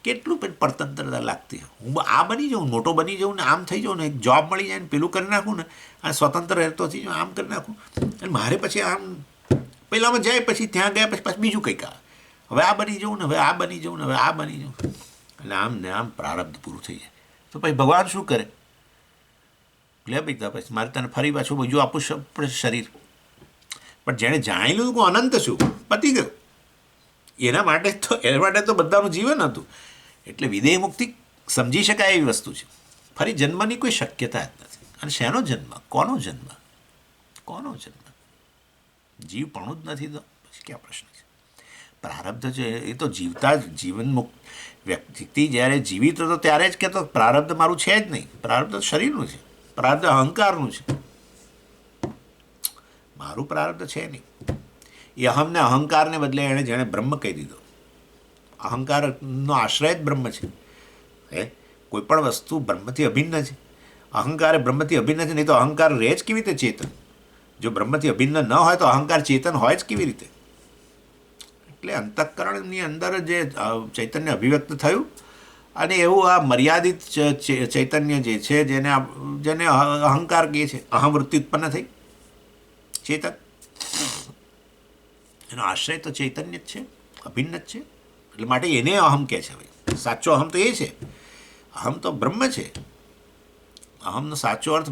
S1: કેટલું પરતંત્રતા લાગતી હોય. હું આ બની જાઉં, મોટો બની જાઉં ને, આમ થઈ જાઉં ને, એક જોબ મળી જાય ને, પેલું કરી નાખું ને, આ સ્વતંત્ર રહેતો થઈ જાઉં, આમ કરી નાખું. અને મારે પછી આમ પહેલાંમાં જાય, પછી ત્યાં ગયા પછી પાછું બીજું કંઈક આવે. હવે આ બની જવું ને, હવે આ બની જવું ને, હવે આ બની જવું. એટલે આમ ને આમ પ્રારબ્ધ પૂરું થઈ જાય. તો પછી ભગવાન શું કરે? લે ભાઈ, પછી મારે તને ફરી પાછું બીજું આપવું પડે શરીર. પણ જેણે જાણી લીધું કે અનંત છું, પતી ગયું. એના માટે તો બધાનું જીવન હતું. એટલે વિદેહ મુક્તિ સમજી શકાય એવી વસ્તુ છે. ફરી જન્મની કોઈ શક્યતા જ નથી. અને શેનો જન્મ? કોનો જન્મ? કોનો જન્મ? જીવપણું જ નથી તો પછી ક્યાં પ્રશ્ન છે? પ્રારબ્ધ છે એ તો જીવતા જ જીવનમુક્ત વ્યક્તિ જ્યારે જીવિત હતો ત્યારે જ કહેતો પ્રારબ્ધ મારું છે જ નહીં. પ્રારબ્ધ શરીરનું છે, પ્રારબ્ધ અહંકારનું છે. મારું પ્રારબ્ધ છે નહીં. એ અહમને અહંકારને બદલે જેણે બ્રહ્મ કહી દીધો. અહંકારનો આશ્રય જ બ્રહ્મ છે. કોઈ પણ વસ્તુ બ્રહ્મથી અભિન્ન છે. અહંકાર એ બ્રહ્મથી અભિન્ન છે, નહીં તો અહંકાર રહે જ કેવી રીતે ચેતન? જો બ્રહ્મથી અભિન્ન ન હોય તો અહંકાર ચેતન હોય જ કેવી રીતે? એટલે અંતઃકરણની અંદર જે ચૈતન્ય અભિવ્યક્ત થયું અને એવું આ મર્યાદિત ચૈતન્ય જે છે, જેને અહંકાર કહે છે, અહમવૃત્તિ ઉત્પન્ન થઈ, ચેતન, એનો આશ્રય તો ચૈતન્ય જ છે, અભિન્ન જ છે. એટલે માટે એને અહમ કહે છે. ભાઈ સાચો અહમ તો એ છે, અહમ તો બ્રહ્મ છે. અહમનો સાચો અર્થ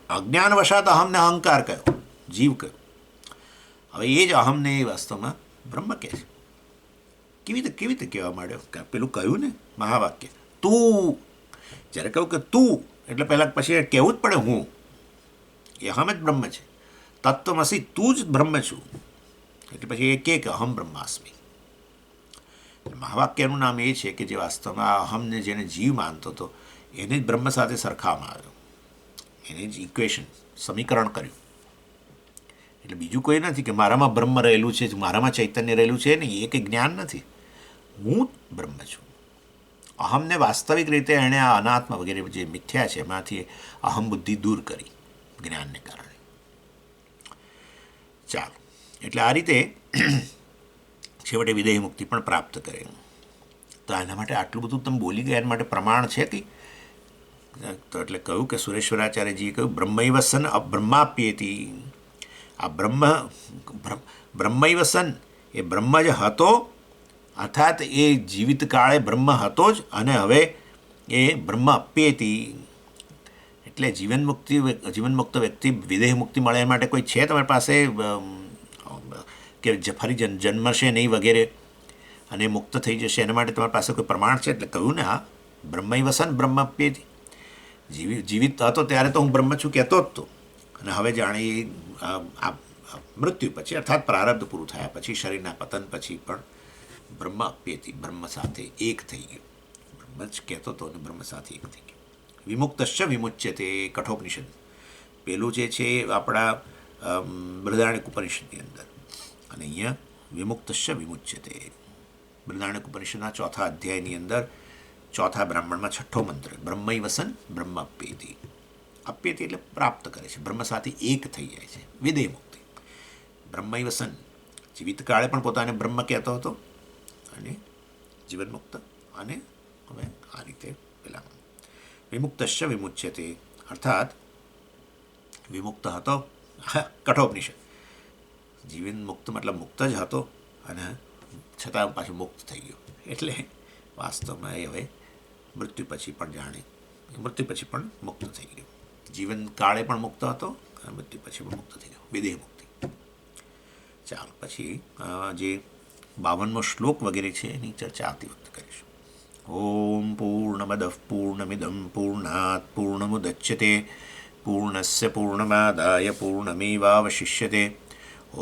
S1: અજ્ઞાનવશાત અહમને અહંકાર કયો, જીવ કયો. હવે એ જ અહમને એ વાસ્તવમાં બ્રહ્મ કહે છે. કેવી રીતે કહેવા માંડ્યો? પેલું કહ્યું ને મહાવાક્ય, તું. જ્યારે કહ્યું કે તું, એટલે પહેલાં પછી કહેવું જ પડે હું. એ અહમ જ બ્રહ્મ છે. તત્વમસી, તું જ બ્રહ્મ છું. એટલે પછી એ કે અહમ બ્રહ્માસ્મિ. મહાવાક્યનું નામ એ છે કે જે વાસ્તવમાં અહમને જેને જીવ માનતો હતો એને જ બ્રહ્મ સાથે સરખાવવામાં આવ્યો, એને જ ઇક્વેશન, સમીકરણ કર્યું. એટલે બીજું કોઈ નથી કે મારામાં બ્રહ્મ રહેલું છે, મારામાં ચૈતન્ય રહેલું છે નહીં. એ કંઈ જ્ઞાન નથી. હું બ્રહ્મ છું. અહમને વાસ્તવિક રીતે એણે આ અનાત્મ વગેરે જે મિથ્યા છે એમાંથી અહમ બુદ્ધિ દૂર કરી જ્ઞાનને કારણે. ચાલો, એટલે આ રીતે છેવટે વિદેહ મુક્તિ પણ પ્રાપ્ત કરે. તો એના માટે આટલું બધું તમે બોલી ગયા, એના માટે પ્રમાણ છે કે? તો એટલે કહ્યું કે સુરેશ્વરાચાર્યજીએ કહ્યું બ્રહ્મૈવ સન બ્રહ્માપ્યેતી. આ બ્રહ્મૈવ સન, એ બ્રહ્મ જ હતો, અર્થાત એ જીવિત કાળે બ્રહ્મ હતો જ, અને હવે એ બ્રહ્મ અપ્યેતી. એટલે જીવનમુક્ત વ્યક્તિ વિદેહ મુક્તિ મળે એ માટે કોઈ છે તમારી પાસે કે ફરી જન્મશે નહીં વગેરે અને મુક્ત થઈ જશે, એના માટે તમારી પાસે કોઈ પ્રમાણ છે? એટલે કહ્યું ને, હા, બ્રહ્મૈવ સન બ્રહ્મ અપ્યેતી. જીવિત હતો ત્યારે તો હું બ્રહ્મ છું કહેતો જ તો, અને હવે જાણે આ મૃત્યુ પછી, અર્થાત પ્રારબ્ધ પૂરું થયા પછી, શરીરના પતન પછી પણ બ્રહ્મ અપ્યેતી, બ્રહ્મ સાથે એક થઈ ગયો. બ્રહ્મ જ કહેતો હતો અને બ્રહ્મ સાથે એક થઈ ગયો. વિમુક્તશ્ચ વિમુચ્યતે, કઠોપનિષદ પેલું જે છે આપણા બૃહદારણ્યક ઉપનિષદની અંદર, અને અહીંયા વિમુક્તશ્ચ વિમુચ્યતે. બૃહદારણ્યક ઉપનિષદના 4થા અધ્યાયની અંદર 4થા બ્રાહ્મણમાં 6ઠ્ઠો મંત્ર, બ્રહ્મૈવ સન બ્રહ્મ અપ્યેતી. અપ્યેતી એટલે પ્રાપ્ત કરે છે, બ્રહ્મ સાથે એક થઈ જાય છે, વિદેહ મુક્તિ. બ્રહ્મૈવ સન, જીવિત કાળે પણ પોતાને બ્રહ્મ કહેતો હતો અને જીવન મુક્ત, અને હવે આ રીતે પેલા વિમુક્તશ્ચ વિમુચ્યતે, અર્થાત વિમુક્ત હતો, કઠોપનિષદ, જીવન મુક્ત મતલબ મુક્ત જ હતો અને છતાં પાછું મુક્ત થઈ ગયો. એટલે વાસ્તવમાં એ હવે મૃત્યુ પછી પણ જાણે, મૃત્યુ પછી પણ મુક્ત થઈ ગયો. જીવન કાળે પણ મુક્ત હતો અને મૃત્યુ પછી પણ મુક્ત થઈ ગયો, વિદેહ મુક્તિ. ચાલો, પછી જે 52મો શ્લોક વગેરે છે એની ચર્ચા આવતી વખતે કરીશું. ઓમ પૂર્ણમદ પૂર્ણમિદમ પૂર્ણાત પૂર્ણમુદચ્યતે પૂર્ણસ્ય પૂર્ણમાદાય પૂર્ણમેવાવશિષ્યતે.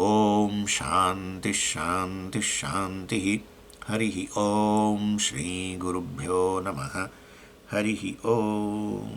S1: ઓમ શાંતિ શાંતિ શાંતિ. હરિ ઓમ શ્રી ગુરુભ્યો નમઃ. હરિ ઓમ.